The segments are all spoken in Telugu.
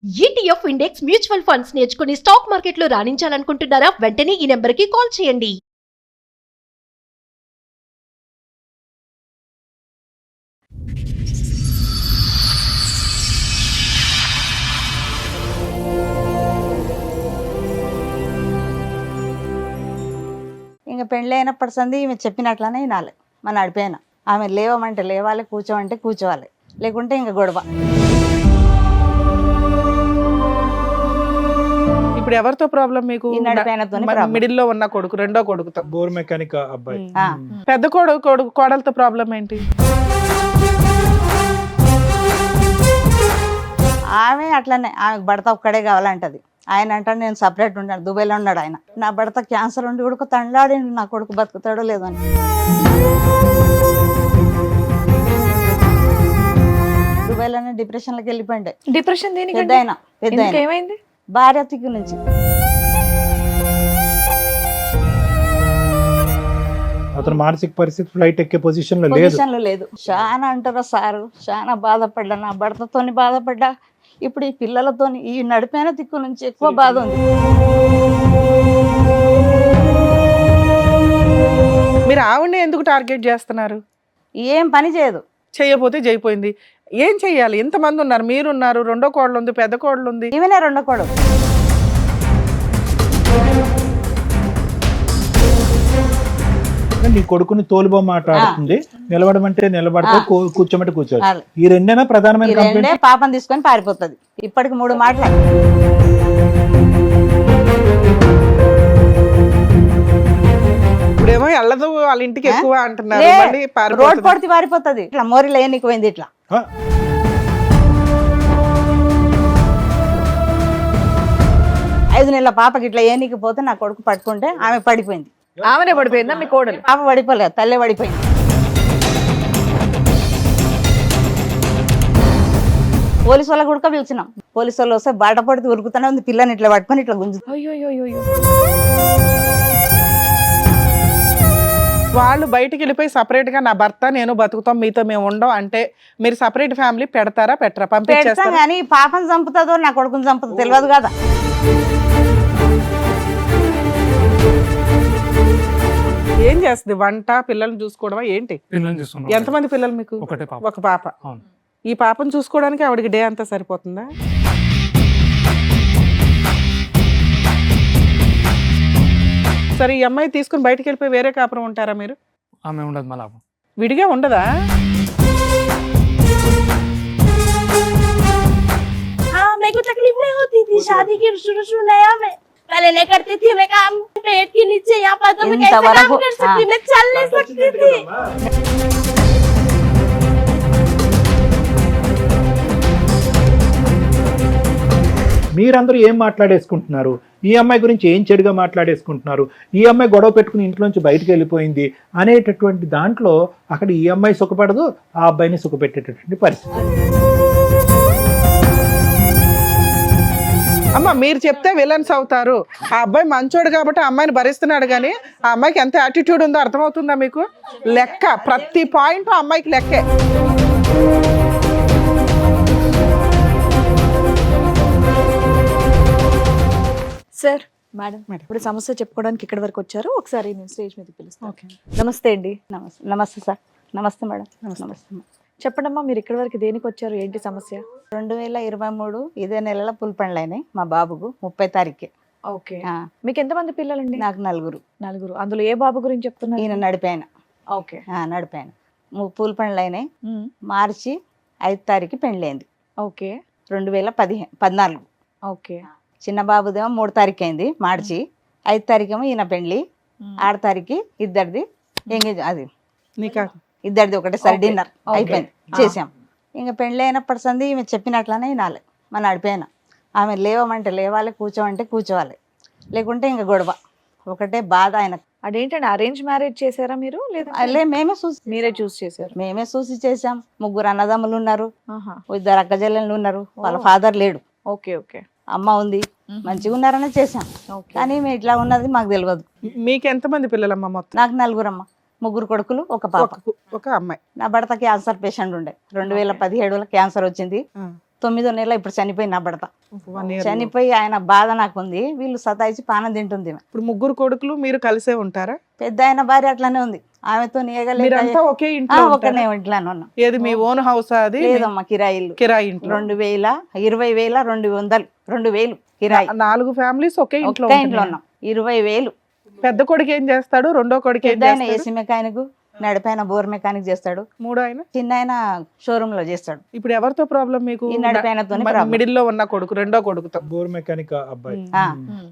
ఈటీఎఫ్ ఇండెక్స్ మ్యూచువల్ ఫండ్స్ నేర్చుకుని స్టాక్ మార్కెట్లో రాణించాలనుకుంటున్నారా? వెంటనే ఈ నెంబర్కి కాల్ చేయండి. ఇంకా పెళ్ళి అయినప్పటి సంది ఈమె చెప్పినట్లనే వినాలి. మన నడిపోయిన ఆమె లేవమంటే లేవాలి, కూర్చోమంటే కూర్చోవాలి, లేకుంటే ఇంకా గొడవ. ఇప్పుడు ఎవరితో ప్రాబ్లం మీకు? ఈ నడిపోయినతోనే problem. మిడిల్ లో ఉన్న కొడుకు, రెండో కొడుకుతో. బోర్ మెకానిక్ అబ్బాయి. ఆ. పెద్ద కోడలతో ప్రాబ్లం ఏంటి? ఆమె అట్లనే, ఆమెకు భర్త ఒక్కడే కావాలంటది. ఆయన అంటాడు నేను సపరేట్ ఉన్నాడు, దుబాయ్లో ఉన్నాడు ఆయన. నా భర్త క్యాన్సర్ ఉండి కూడా తండ్లాడి నా కొడుకు బతుకుతాడో లేదో అని. దుబాయ్లోనే డిప్రెషన్లోకి వెళ్ళిపోయిండే. డిప్రెషన్ దేనికి? పెద్ద ఏమైంది? భార్య తిక్కు నుంచి. అతను మానసిక పరిస్థితి ఫ్లైట్ ఎక్కే పొజిషన్ లో లేదు. పొజిషన్లో లేదు. చాలా అంటారా సారు, చాలా బాధపడ్డా, నా భర్తతోని బాధపడ్డా, ఇప్పుడు ఈ పిల్లలతోని, ఈ నడిపోయిన దిక్కు నుంచి ఎక్కువ బాధ ఉంది. మీరు ఆవిడని ఎందుకు టార్గెట్ చేస్తున్నారు? ఏం పని చేయదు. చేయకపోతే చేయిపోయింది. ఏం చెయ్యాలి? ఎంతమంది ఉన్నారు? మీరున్నారు, రెండో కోడలు ఉంది, పెద్ద కోడలు ఉంది. ఈమెనే రెండో కొడుకు. నీ కొడుకుని తోలుబొమ్మ ఆడుతుంది. నిలబడమంటే నిలబడతా, కూర్చోమంటే కూర్చోవాలి. ఈ రెండేనా ప్రధానమైన ఈ రెండే కంప్లైంట్? పాపం తీసుకొని పారిపోతుంది. ఇప్పటికి 3 మాటలు. ఇప్పుడేమో వెళ్ళదు వాళ్ళ ఇంటికి ఎక్కువ అంటున్నారు. లే, మళ్ళీ రోడ్ పారిపోతుంది. పొడితే పారిపోతుంది. ఇట్లా మోరీలో ఏనికి పోయింది. ఇట్లా ఆ, 5 నెలల పాపకి ఇట్లా ఏనికి పోతే నా కొడుకు పట్టుకుంటే ఆమె పడిపోయింది. ఆమెనే పడిపోయిందా మీ కోడలు? పాప పడిపోలేదు, తల్లే పడిపోయింది. పోలీసు వాళ్ళకి కూడా పిలిచినాం. పోలీసు వాళ్ళు వస్తే బాట పడితే ఉరుకుతూనే ఉంది. పిల్లని ఇట్లా పట్టుకొని ఇట్లా గుంజు. అయ్యో. వాళ్ళు బయటికి వెళ్ళిపోయి సపరేట్ గా నా భర్త నేను బతుకుతాం, మీతో మేము ఉండం అంటే మీరు సపరేట్ ఫ్యామిలీ పెడతారా పెట్టరా? పెడతాం పంపించేస్తారా? కానీ పాపను చంపుతుందో నా కొడుకుని చంపుతుందో తెలియదు కదా. ఏం చేస్తుంది? వంట, పిల్లల్ని చూసుకోవడమా ఏంటి? పిల్లల్ని చూస్తున్నాం. ఎంతమంది పిల్లలు మీకు? ఒకటే పాప. ఒక పాప. అవును. ఈ పాపను చూసుకోవడానికి ఆవిడకి డే అంతా సరిపోతుందా? సరే, ఈ అమ్మాయి తీసుకుని బయటికి వెళ్ళిపోయి వేరే కాపురం ఉంటారా మీరు? ఆమె ఉండదు మళ్ళా. విడిగా ఉండదా? हाँ मेरे को तकलीफ नहीं होती थी शादी की शुरू नया में पहले नहीं करती थी मैं काम पेट के नीचे यहाँ पर तो मैं कैसे काम कर सकती मैं चल नहीं सकती थी। మీరందరూ ఏం మాట్లాడేసుకుంటున్నారు? ఈ అమ్మాయి గురించి ఏం చెడుగా మాట్లాడేసుకుంటున్నారు? ఈ అమ్మాయి గొడవ పెట్టుకుని ఇంట్లోంచి బయటకు వెళ్ళిపోయింది అనేటటువంటి దాంట్లో అక్కడ ఈ అమ్మాయి సుఖపడదు, ఆ అబ్బాయిని సుఖపెట్టేటటువంటి పరిస్థితి. అమ్మ మీరు చెప్తే విలన్స్ అవుతారు. ఆ అబ్బాయి మంచోడు కాబట్టి ఆ అమ్మాయిని భరిస్తున్నాడు, కానీ ఆ అమ్మాయికి ఎంత యాటిట్యూడ్ ఉందో అర్థమవుతుందా మీకు? లెక్క, ప్రతి పాయింట్ ఆ అమ్మాయికి లెక్కే. సార్, మేడం ఇప్పుడు సమస్య చెప్పుకోవడానికి ఇక్కడ వరకు వచ్చారు. ఒకసారి నేను స్టేజ్ మీద పిలుస్తాను. నమస్తే అండి. నమస్తే. నమస్తే సార్. నమస్తే మేడం. నమస్తే. చెప్పండమ్మా, మీరు ఇక్కడ వరకు దేనికి వచ్చారు? ఏంటి సమస్య? 2023 ఇదే నెలలో పులిపండ్లు అయినాయి మా బాబుకు 30 తారీఖుకి. ఓకే. మీకు ఎంతమంది పిల్లలండి? నాకు నలుగురు. అందులో ఏ బాబు గురించి చెప్తున్నారు? ఈయన నడిపాయన. ఓకే. నడిపాయన. పూలపండ్లు అయినాయి. మార్చి 5 తారీఖు పెళ్ళైంది. ఓకే. 2014. ఓకే. చిన్న బాబుదేమో 3 తారీఖు అయింది మార్చి. 5 తారీఖు ఏమో ఈయన పెళ్ళి. 6 తారీఖు ఇద్దరిది ఎంగేజ్, అది నీకా ఇద్దరిది ఒకటేసారి డిన్నర్ అయిపోయింది, చేసాం. ఇంకా పెళ్ళి అయినప్పటి సంది ఈమె చెప్పినట్లనే వినాలి. మన నడిపోయిన ఆమె లేవమంటే లేవాలి, కూర్చోమంటే కూర్చోవాలి, లేకుంటే ఇంకా గొడవ. ఒకటే బాధ ఆయన. అదేంటండి, అరేంజ్ మ్యారేజ్ చేశారా మీరు? అల్లే మేమే చూసి మీరే చూస్ చేశారు? మేమే చూసి చేసాం. 3 అన్నదమ్ములు ఉన్నారు, ఆహా. 2 అక్కజల్లెళ్ళు ఉన్నారు. వాళ్ళ ఫాదర్ లేడు, ఓకే. ఓకే. అమ్మ ఉంది. మంచిగా ఉన్నారనే చేసాం, కానీ మేము ఇట్లా ఉన్నది మాకు తెలియదు. మీకు ఎంతమంది పిల్లలమ్మ మొత్తం? నాకు 4 అమ్మ, 3 కొడుకులు, 1 పాప. ఒక అమ్మాయి. నా భర్త క్యాన్సర్ పేషెంట్ ఉండే. 2017లో క్యాన్సర్ వచ్చింది. 9వ నెల ఇప్పుడు చనిపోయి నా భర్త 1 year. చనిపోయి ఆయన బాధ నాకుంది, వీళ్ళు సతాయిచి పానం తింటుంది ఈమె. ఇప్పుడు 3 కొడుకులు మీరు కలిసే ఉంటారా? పెద్ద ఆయన భార్య అట్లనే ఉంది, ఆమెతో నీయగలేక మీరంతా ఒకే ఇంట్లో ఒకనే ఉంటారా? ఇంట్లోనే ఉన్నాం. ఏది మీ ఓన్ హౌస్? అది లేదమ్మా, కిరాయి ఇల్లు. కిరాయి ఇంట్లో 20,000 20,000 2,000 కిరాయి. 4 ఫ్యామిలీస్ ఒకే ఇంట్లో ఒక్క ఇంట్లో ఉంటున్నాయా? ఉన్నాం. 20,000. పెద్ద కొడుకు ఏం చేస్తాడు? రెండో కొడుకు ఏం పెద్ద ఆయన చేస్తాడు? ఏసీ మెకానిక్, నడిపైన బోర్ మెకానిక్ చేస్తాడు, మూడో ఆయన చిన్న ఆయన షోరూమ్ లో చేస్తాడు. ఇప్పుడు ఎవరితో ప్రాబ్లం మీకు? ఈ నడిపైనతోనే problem. మిడిల్ లో ఉన్న కొడుకు, రెండో కొడుకుతో. బోర్ మెకానిక్ అబ్బాయి. ఆ,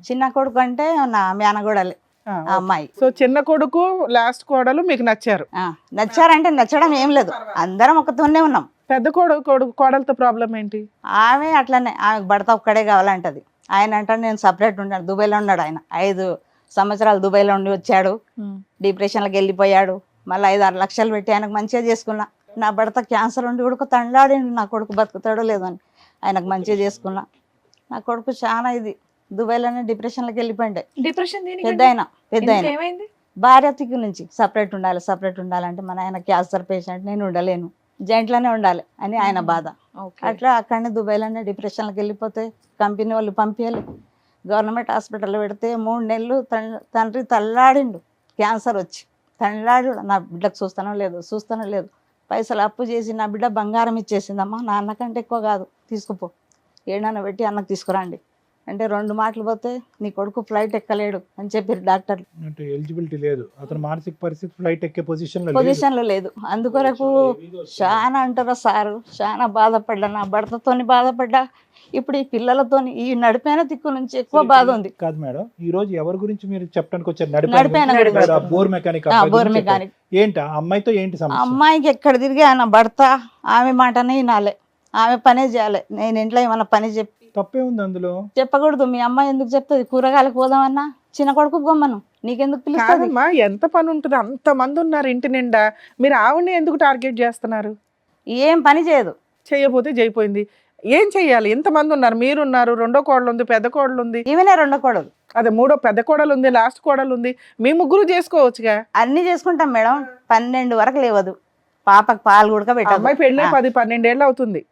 చిన్న కొడుకు అంటే నా మేనగోడలే ఆ, ఆ అమ్మాయి. సో చిన్న కొడుకు లాస్ట్ కోడలు మీకు నచ్చారు. ఆ, నచ్చారంటే నచ్చడం ఏం లేదు, అందరం ఒకతోనే ఉన్నాం. పెద్ద కోడలతో ప్రాబ్లం ఏంటి? ఆమె అట్లనే, ఆమెకు భర్త ఒక్కడే కావాలంటది. ఆయన అంటే నేను సపరేట్ ఉన్నాడు, దుబాయ్లో ఉన్నాడు ఆయన. 5 సంవత్సరాలు దుబాయ్లో ఉండి వచ్చాడు, డిప్రెషన్లోకి వెళ్ళిపోయాడు. మళ్ళీ 5-6 లక్షలు పెట్టి ఆయనకు మంచిగా చేసుకున్నా. నా భర్త క్యాన్సర్ ఉండి కూడా తండ్లాడిండు, నా కొడుకు బతుకుతాడో లేదో అని. ఆయనకు మంచిగా చేసుకున్నా. నా కొడుకు చాలా ఇది దుబాయ్లోనే డిప్రెషన్లోకి వెళ్ళిపోయిండే. డిప్రెషన్ పెద్ద ఆయన ఏమైంది? భార్య తిక్కు నుంచి సపరేట్ ఉండాలంటే మన ఆయన క్యాన్సర్ పేషెంట్, నేను ఉండలేను, జాయింట్లోనే ఉండాలి అని ఆయన బాధ. అట్లా అక్కడనే దుబాయ్లోనే డిప్రెషన్లోకి వెళ్ళిపోతే కంపెనీ వాళ్ళు పంపించాలి. గవర్నమెంట్ హాస్పిటల్లో పెడితే 3 నెలలు తండ్రి తల్లాడిండు, క్యాన్సర్ వచ్చి తల్లాడు. నా బిడ్డకు చూస్తానో లేదు. పైసలు అప్పు చేసి నా బిడ్డ బంగారం ఇచ్చేసిందమ్మా, నా అన్నకంటే ఎక్కువ కాదు, తీసుకుపో, ఏడన్నా పెట్టి అన్నకు తీసుకురండి అంటే 2 మాటలు పోతే నీ కొడుకు ఫ్లైట్ ఎక్కలేడు అని చెప్పారు డాక్టర్లు. అంటే ఎలిజిబిలిటీ లేదు, అతను మానసిక పరిస్థితి ఫ్లైట్ ఎక్కే పొజిషన్ లో లేదు. అందుకొరకు చాలా అంటారా సారు, చాలా బాధపడ్డా, నా భర్తతోని బాధపడ్డా, ఇప్పుడు ఈ పిల్లలతోని ఈ నడిపైన దిక్కు నుంచి ఎక్కువ బాధ ఉంది. కాదు మేడం, ఈ రోజు ఎవరి గురించి మీరు చెప్పడానికి వచ్చారు? నడిపైన గురించి. Bore mechanic. Bore mechanic. ఏంటి ఆ అమ్మాయితో ఏంటి సమస్య? అమ్మాయికి ఎక్కడ తిరిగి ఆయన భర్త ఆమె మాటనే వినాలి, ఆమె పనే చేయాలి. నేను ఇంట్లో ఏమన్నా పని తప్పే ఉంది అందులో? చెప్పకూడదు. మీ అమ్మాయి ఎందుకు చెప్తుంది? కూరగాయలకు పోదామన్నా చిన్న కొడుకు గమ్మను, నీకెందుకు పిలుస్తుంది? కాదమ్మా, ఎంత పని ఉంటుంది? అంత మంది ఉన్నారు ఇంటి నిండా, మీరు ఆవిడని ఎందుకు టార్గెట్ చేస్తున్నారు? ఏం పని చేయదు. చేయకపోతే చేయిపోయింది. ఏం చెయ్యాలి? ఎంతమంది ఉన్నారు? మీరున్నారు, రెండో కోడలు ఉంది, పెద్ద కోడలు ఉంది, ఈమెనే రెండో కోడలు, అదే మూడో పెద్ద కోడలు ఉంది, లాస్ట్ కోడలు ఉంది. మీ ముగ్గురు చేసుకోవచ్చుగా. అన్ని చేసుకుంటాం మేడం. 12 వరకు లేవదు, పాపకు పాలు కూడా పెట్టాలి. అమ్మాయి పెళ్ళి 10-12 ఏళ్ళు అవుతుంది.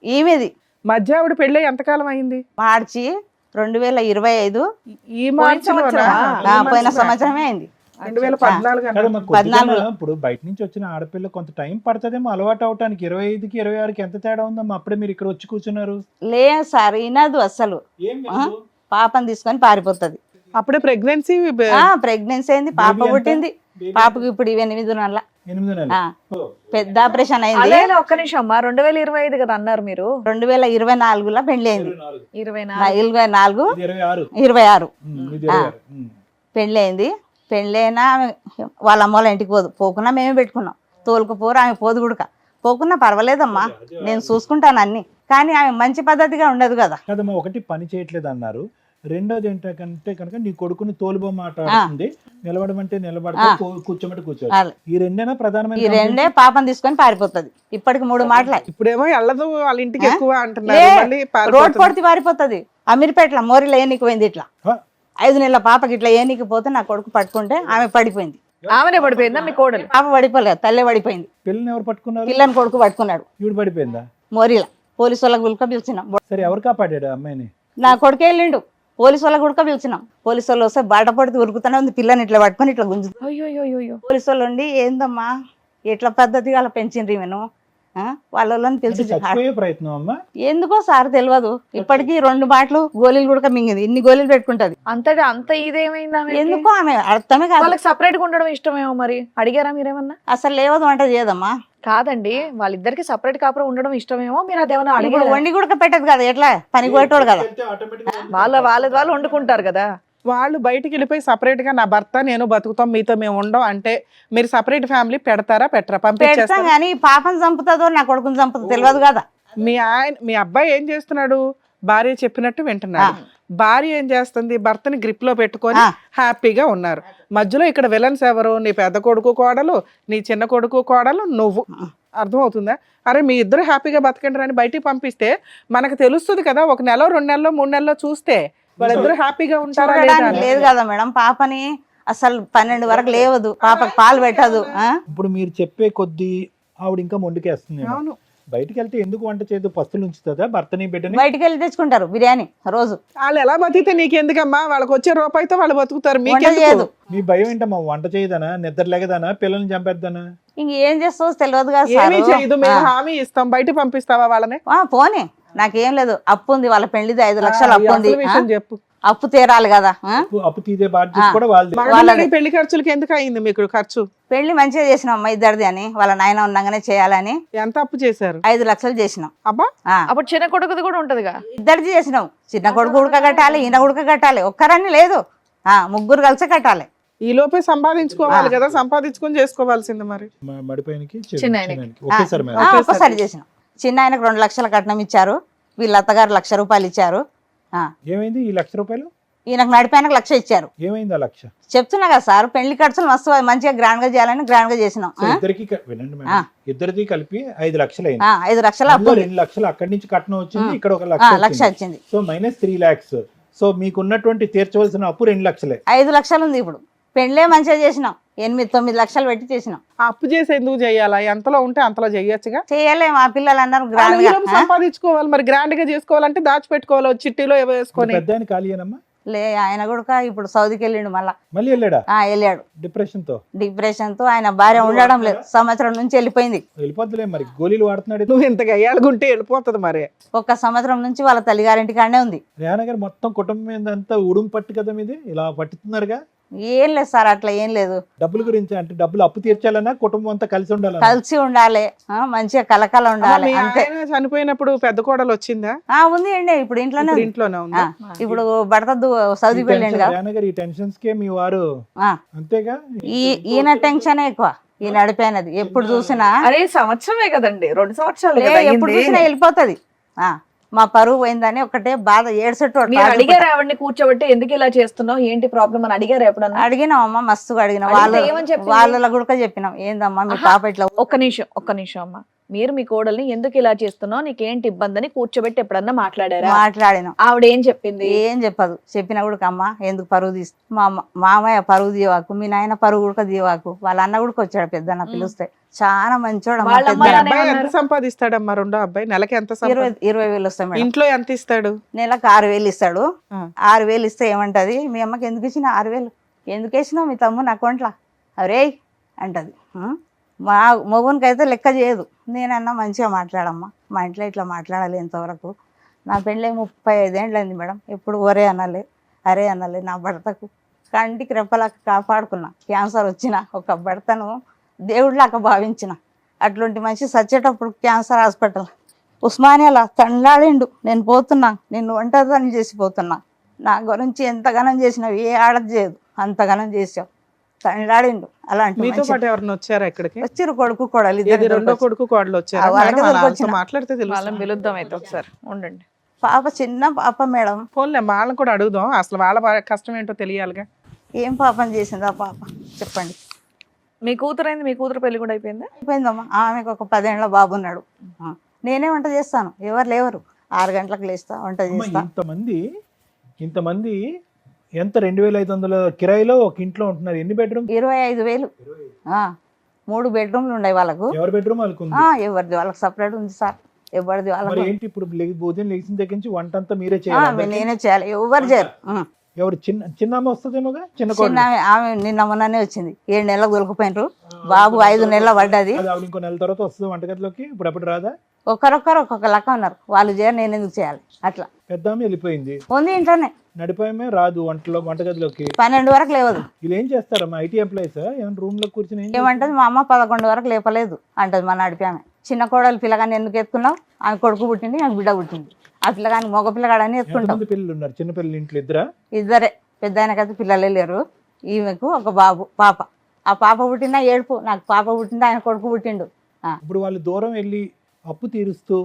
ఈమెది మధ్య ఆవిడ పెళ్ళి ఎంతకాలం అయింది? మార్చి 2025. ఈ మార్చిలోనా? పోయిన సంవత్సరమే అయింది. 2014 కదా, అన్నారు. మరి కొద్దిగా 14. ఇప్పుడు బయట నుంచి వచ్చిన ఆడపిల్ల కొంత టైం పడుతుందేమో అలవాటు అవటానికి. 25కి 26కి ఎంత తేడా ఉందమ్మా? అప్పుడే మీరు ఇక్కడ వచ్చి కూర్చున్నారు. లేదు సార్, వినదు అసలు. పాపని తీసుకొని పారిపోతుంది. అప్పుడే ప్రెగ్నెన్సీ ప్రెగ్నెన్సీ అయింది, పాప పుట్టింది. పాపకు ఇప్పుడు 8 నెలల 8 నెలలు. పెద్ద ఆపరేషన్ అయింది. అదే ఒక్క నిమిషం అమ్మా, 2025 కదా అన్నారు మీరు? 2024లో పెళ్లి అయింది. 24 26. 26 ఇది 26. పెళ్లి అయింది. పెళ్ళైనా వాళ్ళ అమ్మ వాళ్ళ ఇంటికి పోకున్నా మేమే పెట్టుకున్నాం. తోలుకుపోరు, ఆమె పోదు గుడక. పోకున్నా పర్వాలేదమ్మా, నేను చూసుకుంటాను అన్ని. కానీ ఆమె మంచి పద్ధతిగా ఉండదు కదా. కదమ్మా, ఒకటి పని చేయట్లేదు అన్నారు. రెండోది ఏంటంటే కనుక నీ కొడుకుని తోలుబొమ్మ ఆట ఆడుతుంది. నిలబడమంటే నిలబడతా, కూర్చోమంటే కూర్చోవాలి. ఈ రెండేనా ప్రధానమైన? ఈ రెండే. పాపని తీసుకొని పారిపోతుంది. ఇప్పటికి 3 మాటలే. ఇప్పుడేమో వెళ్ళదు వాళ్ళ ఇంటికి ఎక్కువ అంటున్నారు. మళ్ళీ రోడ్ పొడితే పారిపోతుంది. అమీర్పేటలో మోరిలో ఏనికి పోయింది. ఇట్లా 5 నెలల పాపకి ఇట్లా ఏనికి పోతే నా కొడుకు పట్టుకుంటే ఆమె పడిపోయింది. ఆమెనే పడిపోయిందా మీ కోడలు? పాప పడిపోలేదు, తల్లే పడిపోయింది. పిల్లని ఎవరు పట్టుకున్నారు? పిల్లని కొడుకు పట్టుకున్నాడు. ఈవిడ పడిపోయిందా? మోరిలా పోలీసు వాళ్ళకి గుల్క పిలిచినాం. సరే, ఎవరు కాపాడాడు అమ్మాయిని? నా కొడుకే వెళ్ళిండు. పోలీసు వాళ్ళకి గుడక పిలిచినాం. పోలీసు వాళ్ళు వస్తే బాట పడితే ఉరుకుతూనే ఉంది. పిల్లని ఇట్లా పట్టుకొని ఇట్లా గుంజు. అయ్యో. పోలీసు వాళ్ళు ఉండి ఏందమ్మా ఎట్లా పద్ధతిగా అలా పెంచిండ్రి మేము వాళ్ళని పిలిచి చచ్చిపోయే ప్రయత్నం అమ్మా? ఎందుకో సార్ తెలియదు. ఇప్పటికీ 2 బాటలు గోళీలు కూడా మింగింది. ఇన్ని గోళీలు పెట్టుకుంటది. అంత ఇదేమైందా? ఎందుకో ఆమె అర్థమే కాదు. వాళ్ళకి సపరేట్ గా ఉండడం ఇష్టమేమో. మరి అడిగారా మీరేమన్నా? అసలు లేవదు వంట చేయదమ్మా. కాదండి, వాళ్ళిద్దరికి సపరేట్ కాపురం ఉండడం ఇష్టమేమో. మీరు అదేమన్నా ఇప్పుడు అడిగారా? వండి కూడా పెట్టదు కదా, ఎట్లా పని పోయేటోడు కదా. వాళ్ళు వండుకుంటారు కదా. వాళ్ళు బయటికి వెళ్ళిపోయి సపరేట్ గా నా భర్త నేను బతుకుతాం, మీతో మేము ఉండం అంటే మీరు సపరేట్ ఫ్యామిలీ పెడతారా పెట్టరా? పెడతాం పంపించేస్తారా? కానీ పాపను చంపుతుందో నా కొడుకుని చంపుతుందో తెలియదు కదా. మీ అబ్బాయి ఏం చేస్తున్నాడు? భార్య చెప్పినట్టు వింటున్నాడు. భార్య ఏం చేస్తుంది? భర్తని గ్రిప్ లో పెట్టుకొని హ్యాపీగా ఉన్నారు. మధ్యలో ఇక్కడ విలన్స్ ఎవరు? నీ పెద్ద కొడుకు కోడలు, నీ చిన్న కొడుకు కోడలు, నువ్వు. అర్థమవుతుందా? అరే మీ ఇద్దరు హ్యాపీగా బతకండి అని బయటికి పంపిస్తే మనకు తెలుస్తుంది కదా. 1 నెల 2 నెలలో 3 నెలలో చూస్తే వాళ్ళిద్దరు హ్యాపీగా ఉంటారా లేదా? లేదు కదా మేడం. పాపని అసలు 12 వరకు లేవదు, పాపకు పాలు పెట్టదు. ఇప్పుడు మీరు చెప్పే కొద్దీ ఆవిడ ఇంకా మొండికేస్తుంది. అవును. బయటికి వెళ్తే ఎందుకు వంట చేయదు? పస్తులు ఉంచుతుందా భర్తని బిడ్డని? బయటికి వెళ్ళి తెచ్చుకుంటారు బిర్యానీ రోజు. వాళ్ళు ఎలా బతికితే నీకెందుకమ్మా? వాళ్ళకి వచ్చే రూపాయితో వాళ్ళు బతుకుతారు. వంట మీకెందుకు? చేయదు. మీ భయం ఏంటమ్మా? వంట చేయదనా, నిద్ర లేగదనా, పిల్లల్ని చంపేద్దనా? ఇంక ఏం చేస్తావు తెలియదు కదా ఏమీ సారు. చేయదు. మేము హామీ ఇస్తాం. బయట పంపిస్తావా వాళ్ళని? పోనీ, నాకేం లేదు. అప్పు ఉంది, వాళ్ళ పెళ్లిది 5 లక్షలు అప్పు ఉంది. అసలు విషయం చెప్పు. అప్పు తీరాలి కదా. అప్పు తీసే బాధ్యత కూడా వాళ్ళది. మగపిల్లడి పెళ్లి ఖర్చులకి ఎందుకు అయింది మీకు ఖర్చు? పెళ్లి మంచిగా చేసినాం అమ్మ ఇద్దరిది అని, వాళ్ళ నాయన ఉండగానే చేయాలని ఎంత అప్పు చేశారు? 5 లక్షలు చేసినాం. అబ్బా, అప్పుడు చిన్న కొడుకుది కూడా ఉంటదిగా. ఇద్దరిది చేసినాం. చిన్న కొడుకు ఉడక కట్టాలి, ఈయన ఉడక కట్టాలి. ఒక్కరని లేదు, ముగ్గురు కలిసి కట్టాలి. ఈ లోపే సంపాదించుకోవాలి కదా, సంపాదించుకొని చేసుకోవాల్సింది మరి. మడిపోయినకి చిన్నాయనకి. ఒకేసారి మేడం. ఒక్కసారి చేసినాం. చిన్న ఆయనకు 2 లక్షల కట్నం ఇచ్చారు, వీళ్ళ అత్తగారు 1,00,000 రూపాయలు ఇచ్చారు. ఏమైంది ఈ 1,00,000 రూపాయలు? ఈయనకు నడిపోయినకు 1,00,000 ఇచ్చారు. ఏమైంది ఆ 1,00,000? చెప్తున్నా కదా సార్, పెళ్లి ఖర్చులు మస్తు మంచిగా గ్రాండ్ గా చేయాలని గ్రాండ్ గా చేసినాం. ఇద్దరికి వినండి మేడం, ఇద్దరిది కలిపి 5 లక్షలు అయింది. 5 లక్షలు అప్పు. 2 లక్షలు అక్కడి నుంచి కట్నం వచ్చింది, ఇక్కడ 1 లక్ష లక్ష వచ్చింది. So minus 3 lakhs. సో మీకున్నటువంటి తీర్చవలసిన అప్పు 2 లక్షలే. 5 లక్షలు ఉంది ఇప్పుడు. పెళ్లే మంచిగా చేసినాం, 8-9 లక్షలు పెట్టి చేసినాం. ఆ అప్పు చేసి ఎందుకు చెయ్యాలా? ఎంతలో ఉంటే అంతలో చెయ్యొచ్చుగా. చేయలేము, ఆ పిల్లలు అన్నారు వాళ్ళు గ్రాండ్ ఈ గా. లోపు సంపాదించుకోవాలి మరి. గ్రాండ్ గా చేసుకోవాలంటే దాచిపెట్టుకోవాలి, చిట్టీలో ఏవో వేసుకొని. పెద్ద ఆయన ఖాళీయేనమ్మా? లే, ఆయన కూడా ఇప్పుడు సౌదీకి వెళ్ళిండు మళ్ళా. మళ్ళీ వెళ్ళాడా వెళ్ళాడు డిప్రెషన్ తో? డిప్రెషన్ తో. ఆయన భార్య ఉండడం లేదు, సంవత్సరం నుంచి వెళ్ళిపోయింది. వెళ్ళిపోద్దులే మరి, గోళీలు వాడుతున్నాడు. నువ్వు ఇంతగా అయ్యాడుకుంటే వెళ్ళిపోతుంది మరి. 1 సంవత్సరం నుంచి వాళ్ళ తల్లిగారింటి కాడనే ఉంది. రేహనా గారు మొత్తం కుటుంబం అంతా ఉడుం పట్టు కదా మీది, ఇలా పట్టుతున్నారుగా. ఏం లేదు సార్, అట్లా ఏం లేదు. డబ్బుల గురించి అంటే డబ్బులు అప్పు తీర్చాలన్నా కుటుంబం అంతా కలిసి ఉండాలన్నా? కలిసి ఉండాలి, మంచిగా కలకల ఉండాలి మీ అంతే. ఆయన చనిపోయినప్పుడు పెద్ద కోడలు వచ్చిందా? ఉంది అండి, ఇప్పుడు ఇంట్లోనే ఇప్పుడు ఉంది. ఇంట్లోనే ఉందా? ఇప్పుడు భర్త సౌదీకి వెళ్ళండి కదా. రేహనా గారు ఈ టెన్షన్స్ కే మీ వారు అంతేగా. ఈయన టెన్షన్ ఎక్కువ, ఈయన నడిపోయినది. ఎప్పుడు చూసినా అరే సంవత్సరమే కదండి, 2 సంవత్సరాలు లే, కదా ఎప్పుడు అయ్యింది. చూసినా వెళ్ళిపోతుంది. మా పరువు పోయిందని ఒకటే బాధ, ఏడ్సెట్టు మీరు అడిగారు ఆవిడని కూర్చోబెట్టి ఎందుకు ఇలా చేస్తున్నావు, ఏంటి ప్రాబ్లం అని అడిగారు ఎప్పుడన్నా? అడిగినాం అమ్మ, మస్తుగా అడిగినాం. అడిగితే ఏమని చెప్పింది? వాళ్ళ కూడా చెప్పినాం, ఏందమ్మా మీ పాప ఇట్లా. ఒక్క నిమిషం అమ్మ. మీరు మీ కోడల్ని ఎందుకు ఇలా చేస్తున్నావు, నీకేంటి ఇబ్బంది అని కూర్చోబెట్టి ఎప్పుడన్నా మాట్లాడారా? మాట్లాడినాం. ఆవిడ ఏం చెప్పింది? ఏం చెప్పదు. చెప్పినా కూడా అమ్మ ఎందుకు పరువు తీసు, మా మామయ్య పరువు దీవాకు, మీ నాయన పరువు కూడా దీవాకు. వాళ్ళ అన్న కూడా వచ్చాడు, పెద్దన్న పిలుస్తే. చాలా మంచోడు అమ్మ. వాళ్ళ అమ్మ పెద్దన్న. అబ్బాయి ఎంత ఏమన్నారు? సంపాదిస్తాడమ్మా రెండో అబ్బాయి? నెలకి ఎంత 20,000 వస్తాయి మేడం. ఇంట్లో ఎంత ఇస్తాడు? నెలకు 6,000 ఇస్తాడు. ఆ. 6,000 ఇస్తే ఏమంటది, మీ అమ్మకి ఎందుకు ఇచ్చిన 6,000, ఎందుకు వేసినావు మీ తమ్ముని అకౌంట్లో అరే అంటది. మా మొగునికి అయితే లెక్క చేయదు. నేనన్నా మంచిగా మాట్లాడమ్మా, మా ఇంట్లో ఇట్లా మాట్లాడాలి ఎంతవరకు. నా పెళ్ళి 35 ఏళ్ళు అయింది మేడం, ఎప్పుడు ఒరే అనాలి అరే అనాలి. నా భర్తకు కంటికి రెప్పలాక కాపాడుకున్నా. క్యాన్సర్ వచ్చిన ఒక భర్తను దేవుడిలాగా భావించిన. అట్లాంటి మనిషి చచ్చేటప్పుడు క్యాన్సర్ హాస్పిటల్ ఉస్మానియాలో తండ్లాడిండు. నేను పోతున్నా, నేను ఒంటరిని చేసిపోతున్నా. నా గురించి ఎంతగానం చేసినావు, ఏ ఆడది చేయదు, అంతగానం చేసావు. తండ్లాడిండు. అలాంటి మీతో పాటు ఎవరైనా వచ్చారా ఇక్కడికి? వచ్చిరు కొడుకు కోడలు ఏది ఇద్దరు. రెండో కొడుకు కోడలు వచ్చారా? వాళ్ళకి మేడం, వాళ్ళతో వచ్చిన. మాట్లాడితే తెలుసు. వాళ్ళని పిలుద్దాం అయితే ఒకసారి, ఉండండి. పాప చిన్న పాప మేడం. ఫోన్లే వాళ్ళని కూడా అడుగుదాం, అసలు వాళ్ళ కష్టం ఏంటో తెలియాలిగా. ఏం పాపం చేసిందా పాప చెప్పండి. మీ కూతురైంది, మీ కూతురు పెళ్లి కూడా అయిపోయిందా? అయిపోయిందమ్మా. ఆమెకు ఒక 10 ఏళ్ళ బాబు ఉన్నాడు. నేనే వంట చేస్తాను, ఎవరు లేవరు. 6 గంటలకు లేస్తా, వంట అమ్మ, చేస్తా. ఇంతమంది ఎంత 2,500 కిరాయిలో ఒక ఇంట్లో ఉంటున్నారు. ఎన్ని బెడ్రూమ్? 25,000. 3 బెడ్రూమ్లు ఉన్నాయి వాళ్ళకు. ఎవరి బెడ్రూమ్ వాళ్ళకు ఉంది? ఎవరిది వాళ్ళకి సపరేట్ ఉంది సార్, ఎవరిది మరి వాళ్ళకు. ఏంటి ఇప్పుడు ఉదయం లేచిన దగ్గర నుంచి వంట అంతా మీరే చేయాలి? నేనే చేయాలి, ఎవరు చేయరు. ఎవరు చిన్నమ్మ వస్తుందేమోగా? చిన్న చిన్న ఆమె నిన్న మొన్ననే వచ్చింది. 7 నెలలకు దొరికిపోయినారు. బాబు 5 నెలల పడ్డది. ఆవిడ ఇంకో నెల తర్వాత వస్తుంది వంటగదిలోకి. ఇప్పుడు అప్పుడు రాదా? ఒకరొకరు ఒక్కొక్క లెక్క ఉన్నారు. వాళ్ళు చేయరు, నేను ఎందుకు చేయాలి? అట్లా పెద్ద ఆమె వెళ్ళిపోయింది, ఉంది ఇంట్లోనే. నడిపోయమే రాదు వంటగదిలోకి. 12 వరకు లేవదు. వీళ్ళు ఏం చేస్తారమ్మా? ఐటీ ఎంప్లాయీస్ ఏమైనా రూమ్ లో కూర్చొని ఏం ఏమంటది, మా అమ్మ 11 వరకు లేపలేదు అంటది. మా నడిపి ఆమె. చిన్న కోడలు పిల్లగాని ఎందుకు ఎత్తుకున్నావు, ఆమె కొడుకు పుట్టింది, ఆమె బిడ్డ పుట్టింది. ఆ పిల్లగాని మగ పిల్లగాడని ఎత్తుకుంటాం. ఎంతమంది పిల్లలు ఉన్నారు? చిన్న పిల్లలు ఇంట్లో ఇద్దరా? ఇద్దరే. పెద్ద ఆయనకైతే పిల్లలే లేరు. ఈమెకు ఒక బాబు పాప. ఆ పాప పుట్టినా ఏడుపు, నాకు పాప పుట్టింది, ఆయన కొడుకు పుట్టిండు. ఇప్పుడు వాళ్ళు దూరం వెళ్ళి అప్పు తీరుస్తూ